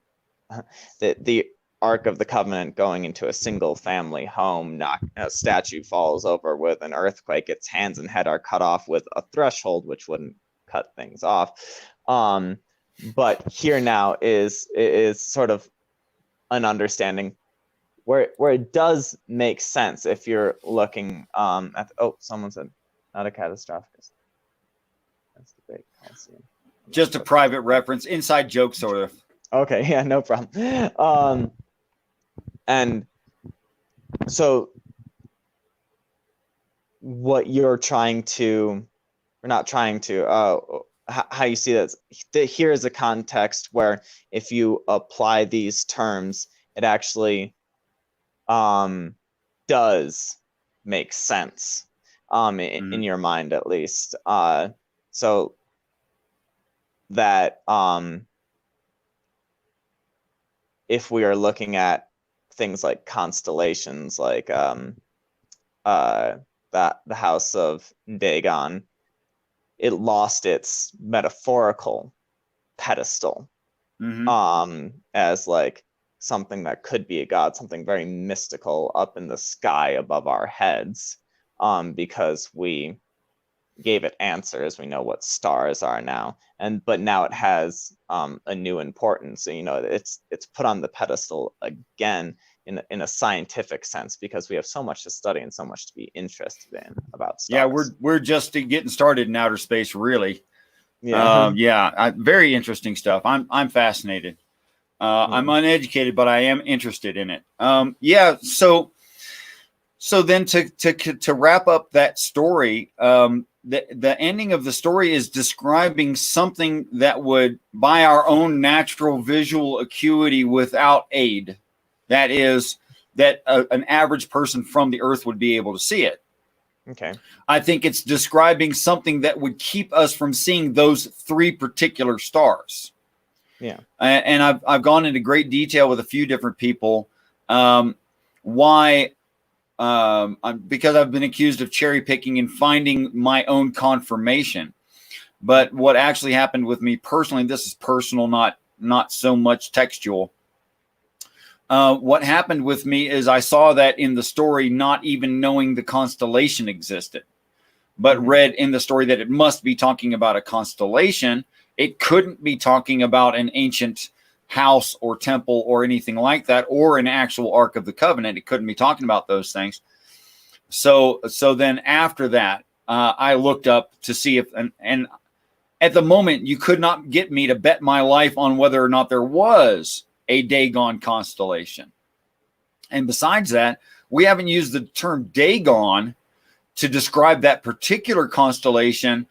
the Ark of the Covenant going into a single family home, a statue falls over with an earthquake, its hands and head are cut off with a threshold, which wouldn't cut things off. But here now is sort of an understanding where it does make sense if you're looking at, someone said, not a catastrophic. That's the great Coliseum. Just a private reference, inside joke sort of. Okay, yeah, no problem. And so what you're trying to, or not trying to, how you see that, here is a context where if you apply these terms, it actually does make sense in your mind, at least. So that if we are looking at things like constellations, like the house of Dagon, it lost its metaphorical pedestal as like something that could be a god, something very mystical up in the sky above our heads, because we gave it answers. We know what stars are now, but now it has a new importance. So, it's put on the pedestal again in a scientific sense, because we have so much to study and so much to be interested in about stars. Yeah, we're just getting started in outer space, really. Yeah. Very interesting stuff. I'm fascinated. I'm uneducated, but I am interested in it. So then to wrap up that story, the ending of the story is describing something that would, by our own natural visual acuity without aid, that is, that an average person from the Earth would be able to see it. Okay. I think it's describing something that would keep us from seeing those 3 particular stars. Yeah. And I've gone into great detail with a few different people why. Because I've been accused of cherry picking and finding my own confirmation. But what actually happened with me personally, and this is personal, not so much textual. What happened with me is I saw that in the story, not even knowing the constellation existed, but read in the story that it must be talking about a constellation. It couldn't be talking about an ancient house or temple or anything like that, or an actual Ark of the Covenant. It couldn't be talking about those things. So then after that, I looked up to see if, and at the moment, you could not get me to bet my life on whether or not there was a Dagon constellation. And besides that, we haven't used the term Dagon to describe that particular constellation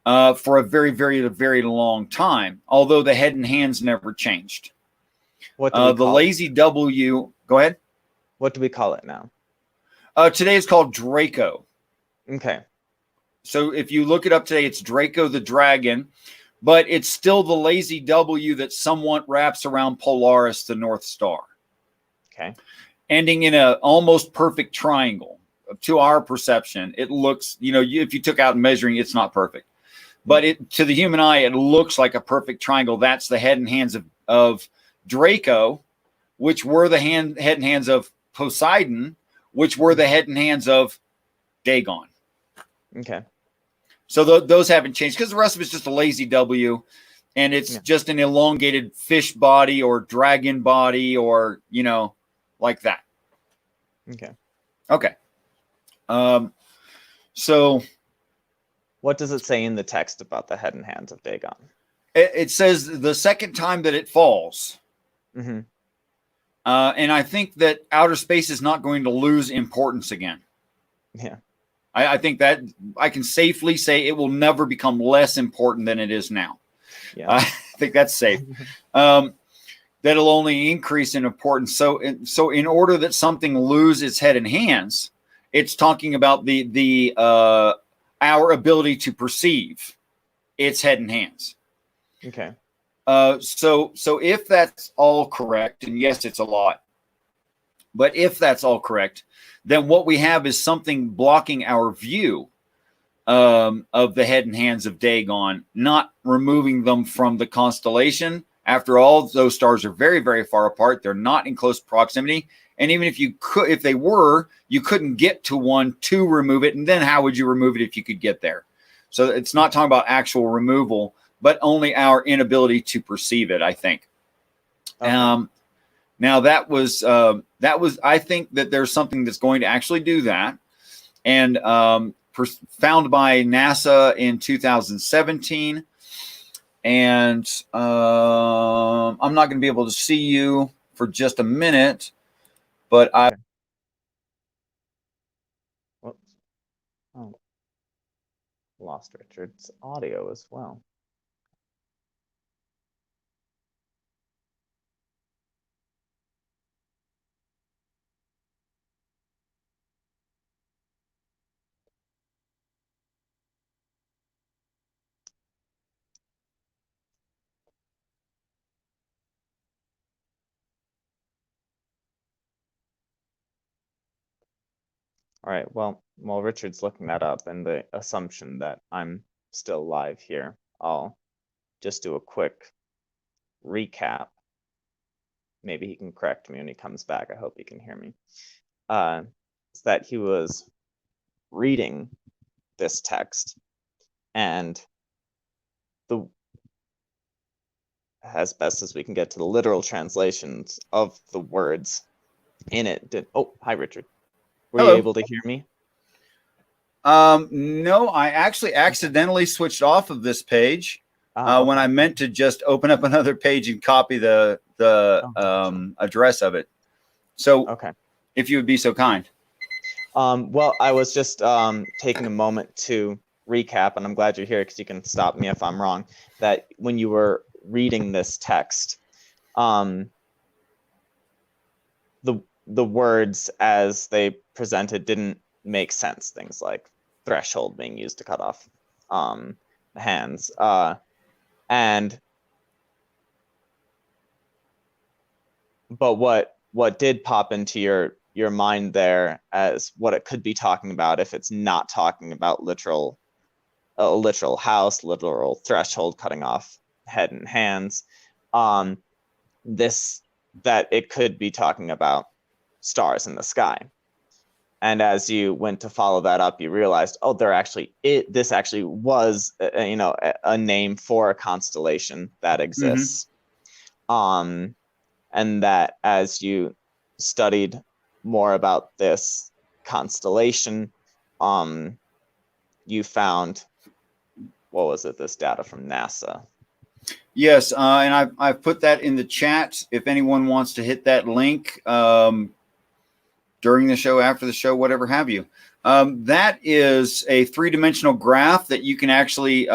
for a very, very, very long time, although the head and hands never changed. What do we the call lazy W, go ahead. What do we call it now? Today it's called Draco. Okay. So if you look it up today, it's Draco the Dragon, but it's still the lazy W that somewhat wraps around Polaris, the North Star. Okay. Ending in a almost perfect triangle. To our perception, it looks, if you took out measuring, it's not perfect. But to the human eye, it looks like a perfect triangle. That's the head and hands of Draco, which were the head and hands of Poseidon, which were the head and hands of Dagon. Okay. So those haven't changed, because the rest of it's just a lazy W, and it's just an elongated fish body or dragon body, or like that. Okay. So what does it say in the text about the head and hands of Dagon? It says the second time that it falls. And I think that outer space is not going to lose importance again. Yeah. I think that I can safely say it will never become less important than it is now. Yeah. I think that's safe. That'll only increase in importance. So in order that something lose its head and hands, it's talking about our ability to perceive its head and hands. Okay. So if that's all correct, and yes, it's a lot, but if that's all correct, then what we have is something blocking our view of the head and hands of Dagon, not removing them from the constellation. After all, those stars are very, very far apart. They're not in close proximity. And even if they were, you couldn't get to one to remove it. And then how would you remove it if you could get there? So it's not talking about actual removal, but only our inability to perceive it, I think. Okay. Now that was, I think that there's something that's going to actually do that. And found by NASA in 2017. And I'm not going to be able to see you for just a minute, but okay. Whoops. Oh, lost Richard's audio as well. All right, well, while Richard's looking that up and the assumption that I'm still live here, I'll just do a quick recap. Maybe he can correct me when he comes back. I hope he can hear me. It's that he was reading this text, and as best as we can get to the literal translations of the words, in it did. Oh, hi, Richard. Were Hello. you able to hear me? No, I actually accidentally switched off of this page when I meant to just open up another page and copy the address of it. So, Okay. if you would be so kind. Well, I was just taking a moment to recap, and I'm glad you're here because you can stop me if I'm wrong, that when you were reading this text, the words as they presented didn't make sense. Things like threshold being used to cut off hands. But what did pop into your mind there as what it could be talking about, if it's not talking about a literal house, literal threshold cutting off head and hands, that it could be talking about stars in the sky. And as you went to follow that up, you realized, oh, this actually was a name for a constellation that exists. And that as you studied more about this constellation, you found, what was it, this data from NASA? Yes, and I've put that in the chat if anyone wants to hit that link during the show, after the show, whatever have you. That is a three-dimensional graph that you can actually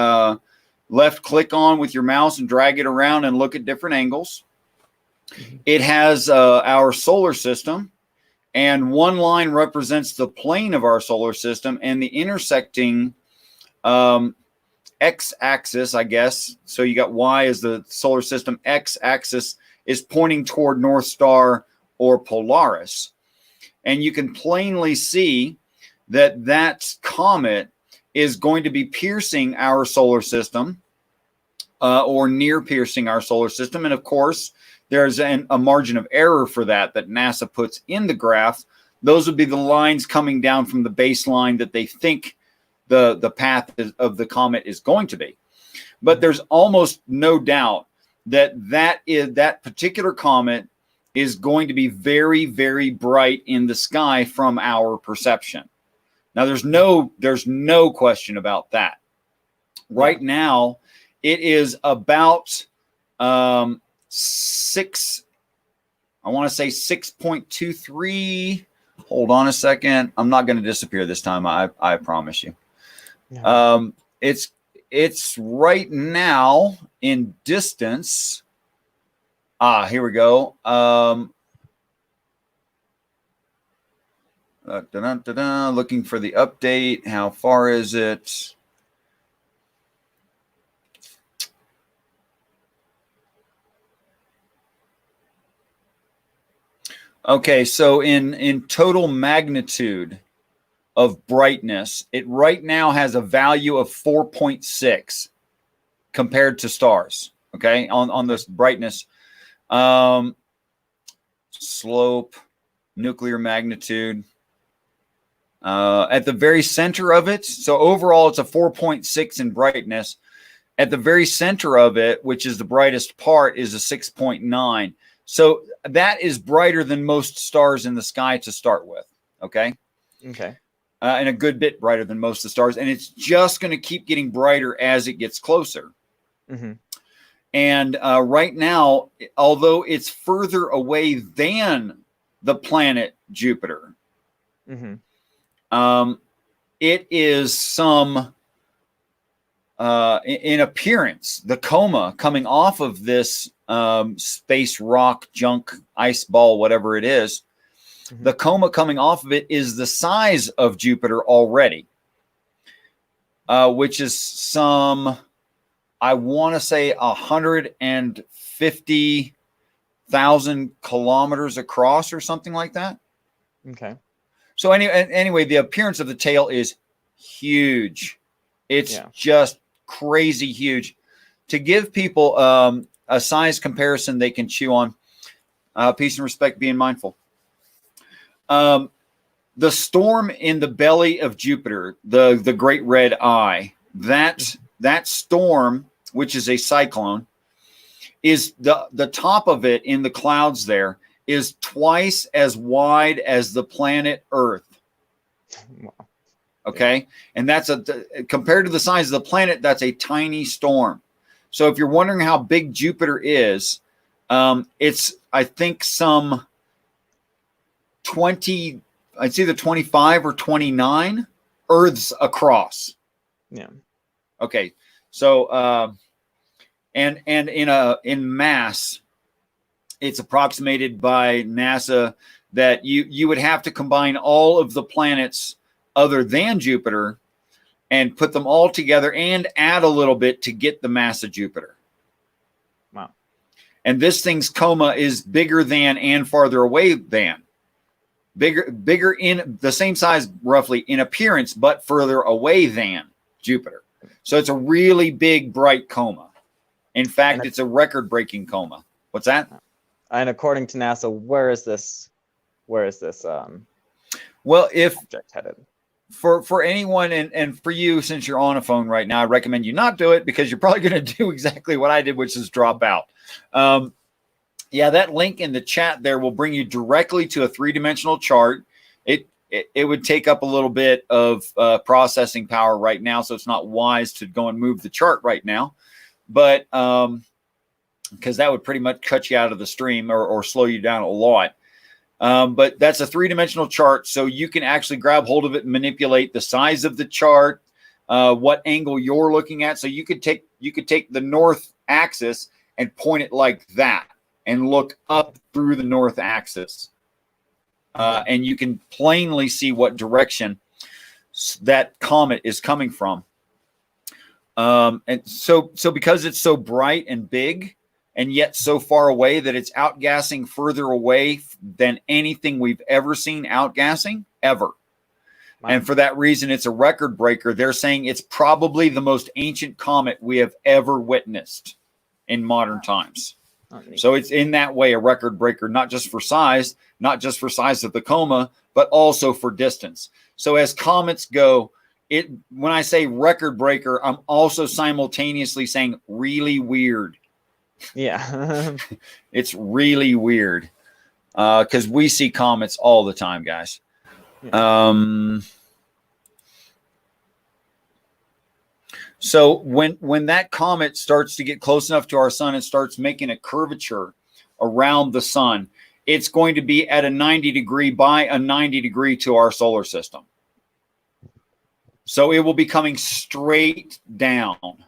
left click on with your mouse and drag it around and look at different angles. It has our solar system, and one line represents the plane of our solar system, and the intersecting x-axis, I guess. So you got Y as the solar system, x-axis is pointing toward North Star or Polaris. And you can plainly see that that comet is going to be piercing our solar system or near piercing our solar system. And of course, there's a margin of error for that NASA puts in the graph. Those would be the lines coming down from the baseline that they think the path of the comet is going to be. But there's almost no doubt that particular comet is going to be very, very bright in the sky from our perception. Now, there's no question about that. Right now, it is about 6.23. Hold on a second. I'm not going to disappear this time. I promise you. Yeah. It's right now in distance. Here we go. Looking for the update. How far is it? Okay, so in total magnitude of brightness, it right now has a value of 4.6 compared to stars. Okay, on this brightness, slope, nuclear magnitude. At the very center of it, so overall it's a 4.6 in brightness. At the very center of it, which is the brightest part, is a 6.9. So that is brighter than most stars in the sky to start with. Okay. Okay. And a good bit brighter than most of the stars. And it's just going to keep getting brighter as it gets closer. Mm-hmm. And right now, although it's further away than the planet Jupiter, mm-hmm. It is some, in appearance, the coma coming off of this space rock, junk, ice ball, whatever it is, mm-hmm. the coma coming off of it is the size of Jupiter already, which is some, I want to say 150,000 kilometers across or something like that. Okay. So anyway, the appearance of the tail is huge. It's just crazy huge. To give people a size comparison they can chew on, peace and respect, being mindful. The storm in the belly of Jupiter, the Great Red Eye, that storm, which is a cyclone, is the top of it in the clouds there is twice as wide as the planet Earth. Okay. And that's compared to the size of the planet, that's a tiny storm. So if you're wondering how big Jupiter is, it's, I think, some 20, it's either 25 or 29 Earths across. Yeah. Okay. So, and in mass, it's approximated by NASA that you would have to combine all of the planets other than Jupiter and put them all together and add a little bit to get the mass of Jupiter. Wow. And this thing's coma is bigger than and farther away than. Bigger in the same size roughly in appearance, but further away than Jupiter. So it's a really big, bright coma. In fact, it's a record-breaking coma. What's that? And according to NASA, where is this well, if object headed? For anyone and for you, since you're on a phone right now, I recommend you not do it because you're probably going to do exactly what I did, which is drop out. Yeah, that link in the chat there will bring you directly to a three-dimensional chart. It would take up a little bit of processing power right now, so it's not wise to go and move the chart right now. But because that would pretty much cut you out of the stream or slow you down a lot. But that's a three-dimensional chart, so you can actually grab hold of it and manipulate the size of the chart, what angle you're looking at. So you could take the north axis and point it like that and look up through the north axis. And you can plainly see what direction that comet is coming from. And so because it's so bright and big, and yet so far away that it's outgassing further away than anything we've ever seen outgassing ever. Wow. And for that reason, it's a record breaker. They're saying it's probably the most ancient comet we have ever witnessed in modern times. So it's in that way a record breaker, not just for size of the coma, but also for distance. So as comets go, when I say record breaker, I'm also simultaneously saying really weird. Yeah. It's really weird because we see comets all the time, guys. Yeah. So when that comet starts to get close enough to our sun and starts making a curvature around the sun, it's going to be at a 90 degree by a 90 degree to our solar system. So it will be coming straight down. Okay.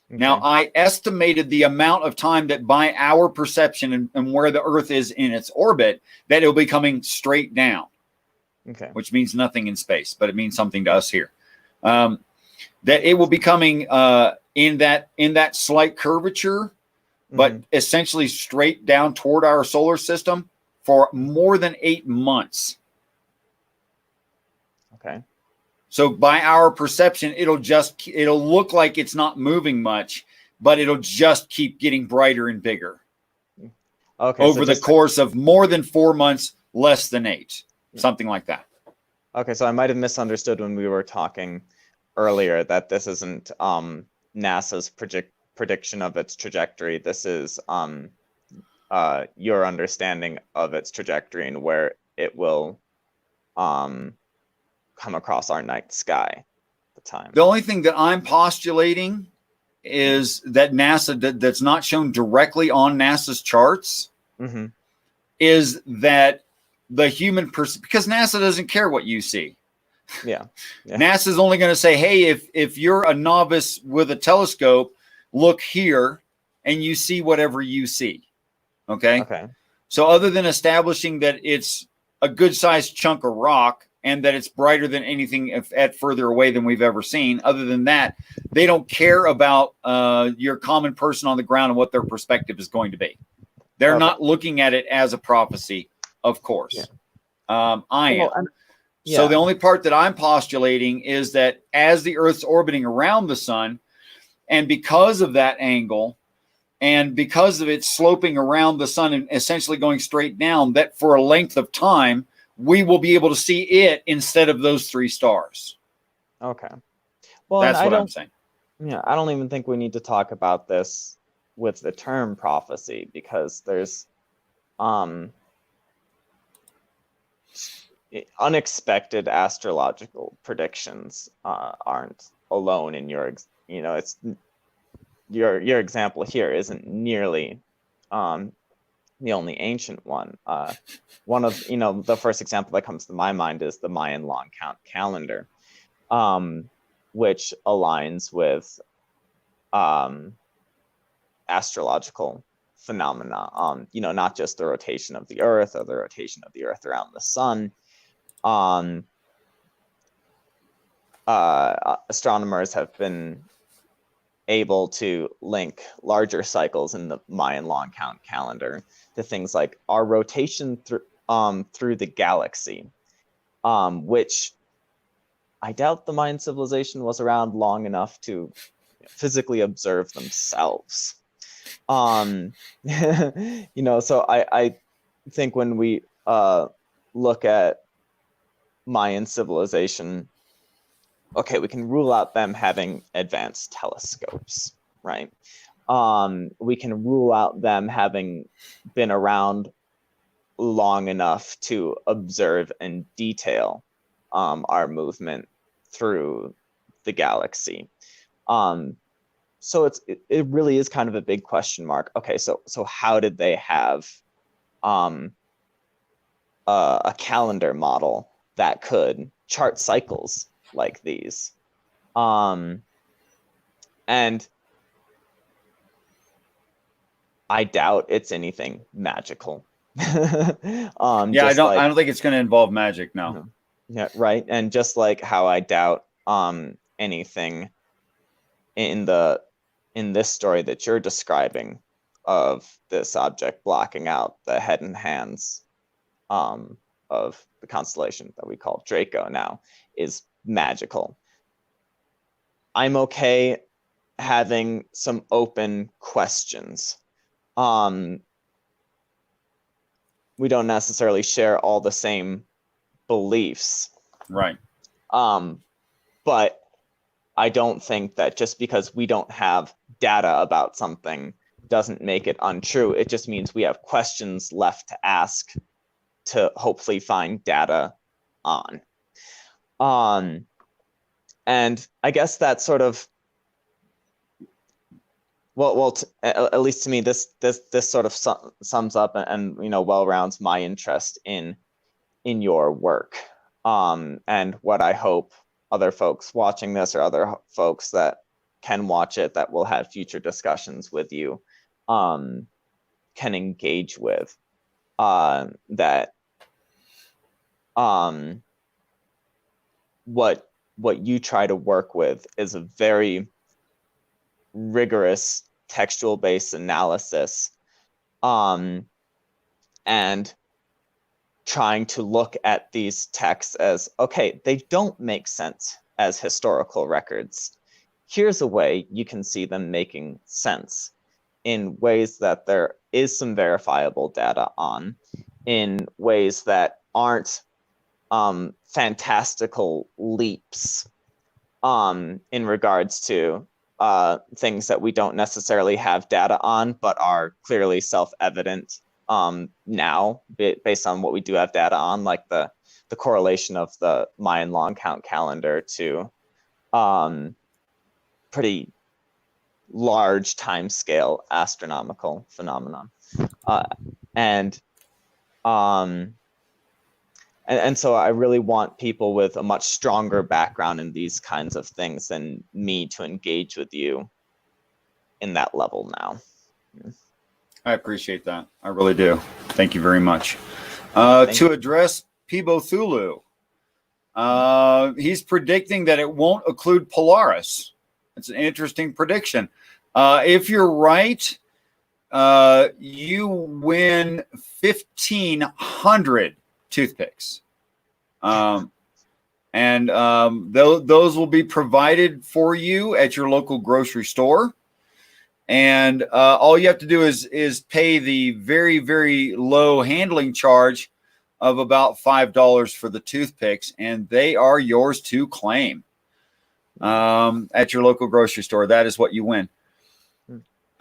Now, I estimated the amount of time that by our perception and where the Earth is in its orbit, that it'll be coming straight down. Okay. Which means nothing in space, but it means something to us here. That it will be coming in that slight curvature, but essentially straight down toward our solar system for more than 8 months. Okay. So by our perception, it'll look like it's not moving much, but it'll just keep getting brighter and bigger. Okay. Over the course of more than 4 months, less than 8, something like that. Okay, so I might have misunderstood when we were talking earlier that this isn't NASA's prediction of its trajectory. This is your understanding of its trajectory and where it will come across our night sky at the time. The only thing that I'm postulating is that NASA, that's not shown directly on NASA's charts, is that the human person, because NASA doesn't care what you see. Yeah. NASA's only going to say, hey, if you're a novice with a telescope, look here and you see whatever you see. Okay. So other than establishing that it's a good sized chunk of rock and that it's brighter than anything at further away than we've ever seen, other than that, they don't care about your common person on the ground and what their perspective is going to be. They're not looking at it as a prophecy, of course. I am. So the only part that I'm postulating is that as the Earth's orbiting around the sun, and because of that angle, and because of it sloping around the sun and essentially going straight down, that for a length of time, we will be able to see it instead of those 3 stars. Okay. Well, that's what I'm saying. Yeah, I don't even think we need to talk about this with the term prophecy, because there's unexpected astrological predictions aren't alone in your, it's your example here isn't nearly the only ancient one. One of, the first example that comes to my mind is the Mayan long count calendar, which aligns with astrological phenomena, not just the rotation of the earth or the rotation of the earth around the sun. Astronomers have been able to link larger cycles in the Mayan long count calendar to things like our rotation through the galaxy, which I doubt the Mayan civilization was around long enough to physically observe themselves. So I think when we look at Mayan civilization, okay, we can rule out them having advanced telescopes, right? We can rule out them having been around long enough to observe and detail our movement through the galaxy. So it really is kind of a big question mark. Okay, so how did they have a calendar model that could chart cycles like these? And I doubt it's anything magical. Yeah, I don't think it's going to involve magic. No. Yeah, right. And just like how I doubt anything in this story that you're describing of this object blocking out the head and hands of the constellation that we call Draco now is magical. I'm okay having some open questions. We don't necessarily share all the same beliefs. Right. But I don't think that just because we don't have data about something doesn't make it untrue. It just means we have questions left to ask to hopefully find data on. And I guess that sort of, at least to me, this sort of sums up and well rounds my interest in your work, and what I hope other folks watching this or other folks that can watch it that will have future discussions with you can engage with. That what you try to work with is a very rigorous textual-based analysis, and trying to look at these texts as, okay, they don't make sense as historical records. Here's a way you can see them making sense in ways that there is some verifiable data on, in ways that aren't fantastical leaps in regards to things that we don't necessarily have data on, but are clearly self-evident now, based on what we do have data on, like the correlation of the Mayan long count calendar to pretty large time scale astronomical phenomenon. And so I really want people with a much stronger background in these kinds of things than me to engage with you in that level now. I appreciate that. I really do. Thank you very much. To address Peebothuhlu, he's predicting that it won't occlude Polaris. It's an interesting prediction. If you're right, you win 1,500 toothpicks. Those will be provided for you at your local grocery store. And all you have to do is pay the very, very low handling charge of about $5 for the toothpicks, and they are yours to claim at your local grocery store. That is what you win.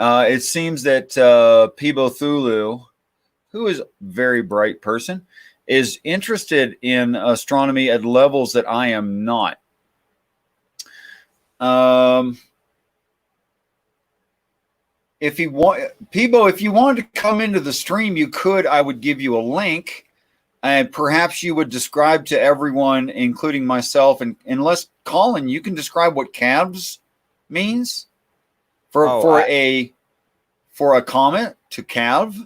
It seems that Peebothuhlu, who is a very bright person, is interested in astronomy at levels that I am not. If you want, Peebo, if you wanted to come into the stream, you could. I would give you a link, and perhaps you would describe to everyone, including myself, and unless Colin, you can describe what calves means for a comet to calve.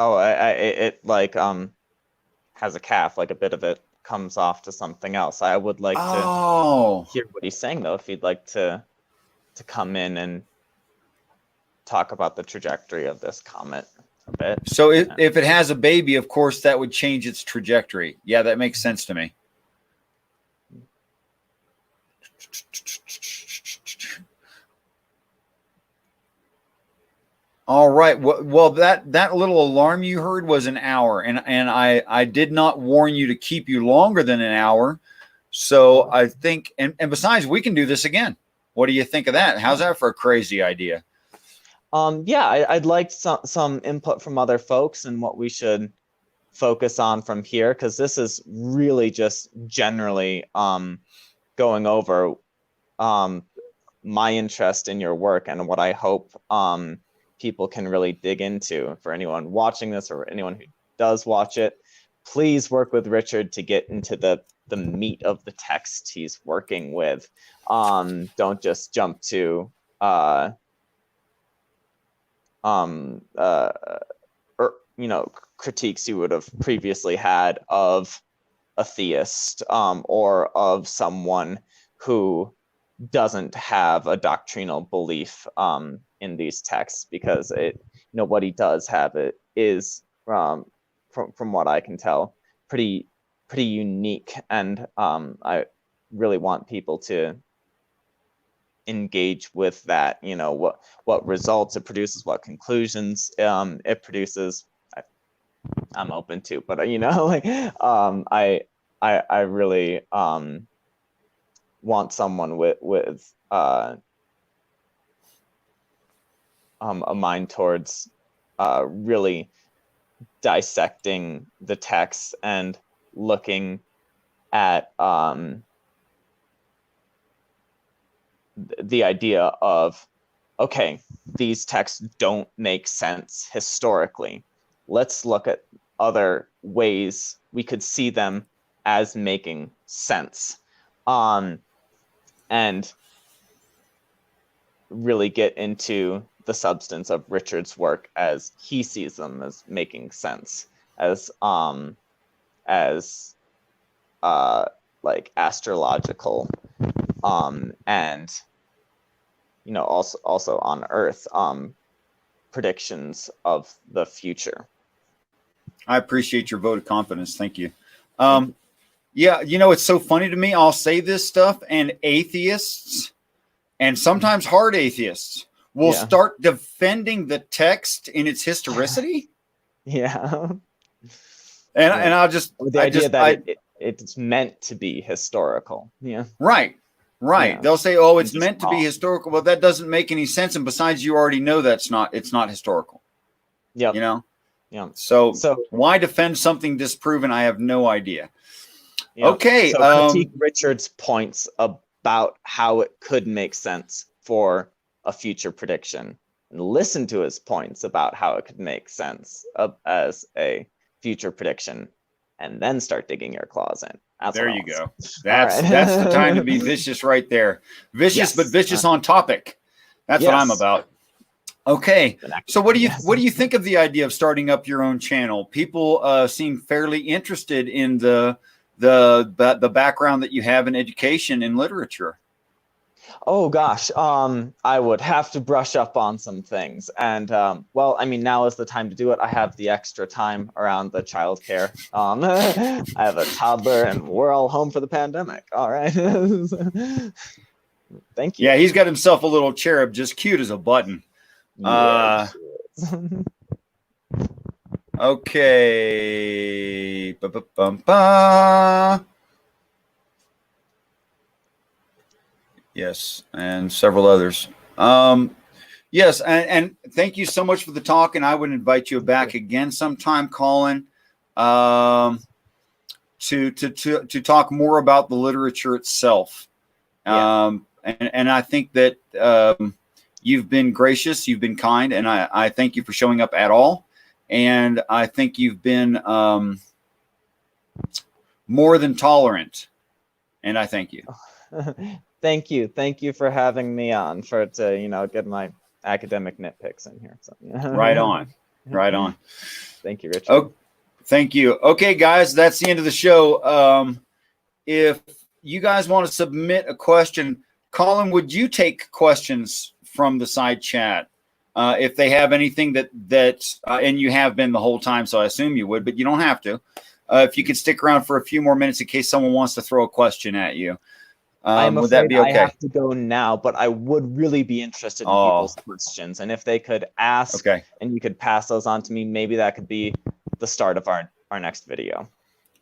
It like has a calf, like a bit of it comes off to something else. I would like to hear what he's saying, though, if you'd like to come in and talk about the trajectory of this comet a bit. So if it has a baby, of course, that would change its trajectory. Yeah, that makes sense to me. All right. Well, that little alarm you heard was an hour, and I did not warn you to keep you longer than an hour. So I think, and besides, we can do this again. What do you think of that? How's that for a crazy idea? Yeah, I'd like some input from other folks and what we should focus on from here, because this is really just generally going over my interest in your work and what I hope people can really dig into. For anyone watching this or anyone who does watch it, please work with Richard to get into the meat of the text he's working with. Don't just jump to critiques you would have previously had of a theist or of someone who doesn't have a doctrinal belief in these texts, because what he does have it is from what I can tell pretty unique, and I really want people to engage with that. What results it produces, what conclusions it produces. I'm open to, but I really want someone with a mind towards really dissecting the text and looking at the idea of, okay, these texts don't make sense historically. Let's look at other ways we could see them as making sense, and really get into the substance of Richard's work as he sees them as making sense, as like astrological, and also on Earth, predictions of the future. I appreciate your vote of confidence. Thank you. Yeah, it's so funny to me. I'll say this stuff, and atheists, and sometimes hard atheists, will start defending the text in its historicity. Yeah. And I'll just the idea that it's meant to be historical. Yeah. Right. Yeah. They'll say, "Oh, it's meant to be historical." Well, that doesn't make any sense. And besides, you already know it's not historical. Yeah. Yeah. So why defend something disproven? I have no idea. Yep. Okay. So critique Richard's points about how it could make sense for a future prediction, and listen to his points about how it could make sense as a future prediction, and then start digging your claws in. There you go. That's the time to be vicious right there. Vicious, but vicious on topic. That's what I'm about. Okay. So what do you think of the idea of starting up your own channel? People seem fairly interested in the background that you have in education and literature. Oh gosh, I would have to brush up on some things, and well, I mean, now is the time to do it. I have the extra time around the childcare. I have a toddler, and we're all home for the pandemic. All right. Thank you. Yeah, he's got himself a little cherub, just cute as a button. Okay. Ba-ba-bum-ba. Yes, and several others. Yes, and thank you so much for the talk, and I would invite you back again sometime, Colin, to talk more about the literature itself. Yeah. And I think that you've been gracious, you've been kind, and I thank you for showing up at all. And I think you've been more than tolerant, and I thank you. Thank you for having me on to get my academic nitpicks in here. So, Right on. Thank you, Richard. Oh, thank you. Okay, guys, that's the end of the show. If you guys want to submit a question, Colin, would you take questions from the side chat? If they have anything that and you have been the whole time, so I assume you would, but you don't have to. If you could stick around for a few more minutes in case someone wants to throw a question at you. I'm would that afraid be okay? I have to go now, but I would really be interested in people's questions. And if they could ask and you could pass those on to me, maybe that could be the start of our next video.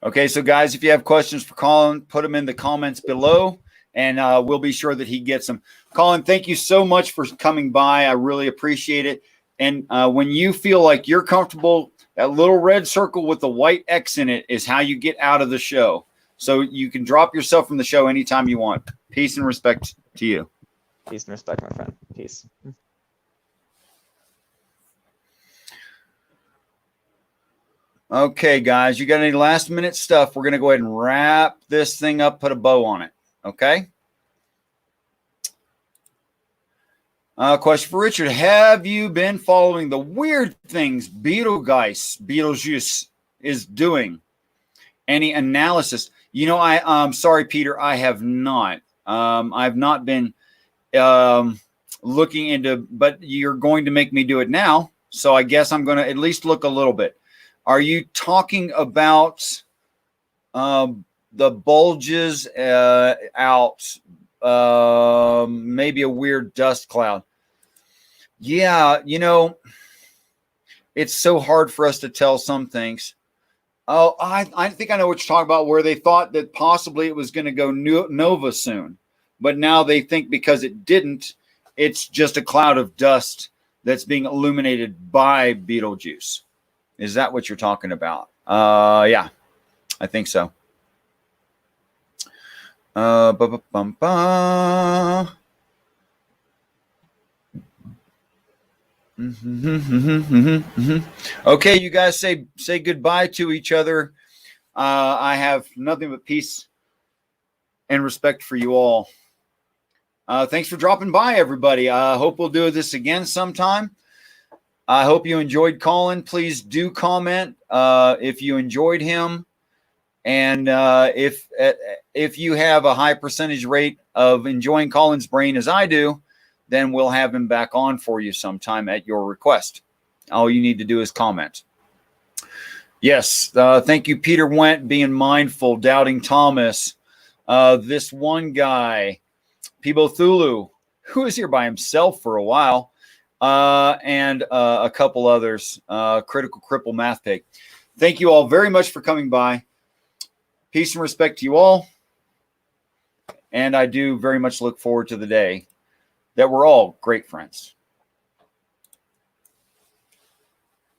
Okay, so guys, if you have questions for Colin, put them in the comments below, and we'll be sure that he gets them. Colin, thank you so much for coming by. I really appreciate it. And when you feel like you're comfortable, that little red circle with the white X in it is how you get out of the show. So you can drop yourself from the show anytime you want. Peace and respect to you. Peace and respect, my friend. Peace. Okay, guys, you got any last minute stuff? We're going to go ahead and wrap this thing up, put a bow on it. Okay. Question for Richard. Have you been following the weird things Beetlejuice is doing? Any analysis? I'm sorry, Peter, I have not. I've not been looking into, but you're going to make me do it now. So I guess I'm going to at least look a little bit. Are you talking about the bulges out, maybe a weird dust cloud? Yeah, it's so hard for us to tell some things. Oh, I think I know what you're talking about, where they thought that possibly it was going to go nova soon. But now they think because it didn't, it's just a cloud of dust that's being illuminated by Beetlejuice. Is that what you're talking about? Yeah, I think so. Okay, you guys say goodbye to each other. I have nothing but peace and respect for you all. Thanks for dropping by, everybody. I hope we'll do this again sometime. I hope you enjoyed Colin. Please do comment if you enjoyed him. And if you have a high percentage rate of enjoying Colin's brain as I do, then we'll have him back on for you sometime at your request. All you need to do is comment. Yes, thank you, Peter Wendt, being mindful, Doubting Thomas. This one guy, Peebothuhlu, who was here by himself for a while, and a couple others, Critical Cripple Math Pig. Thank you all very much for coming by. Peace and respect to you all. And I do very much look forward to the day that we're all great friends.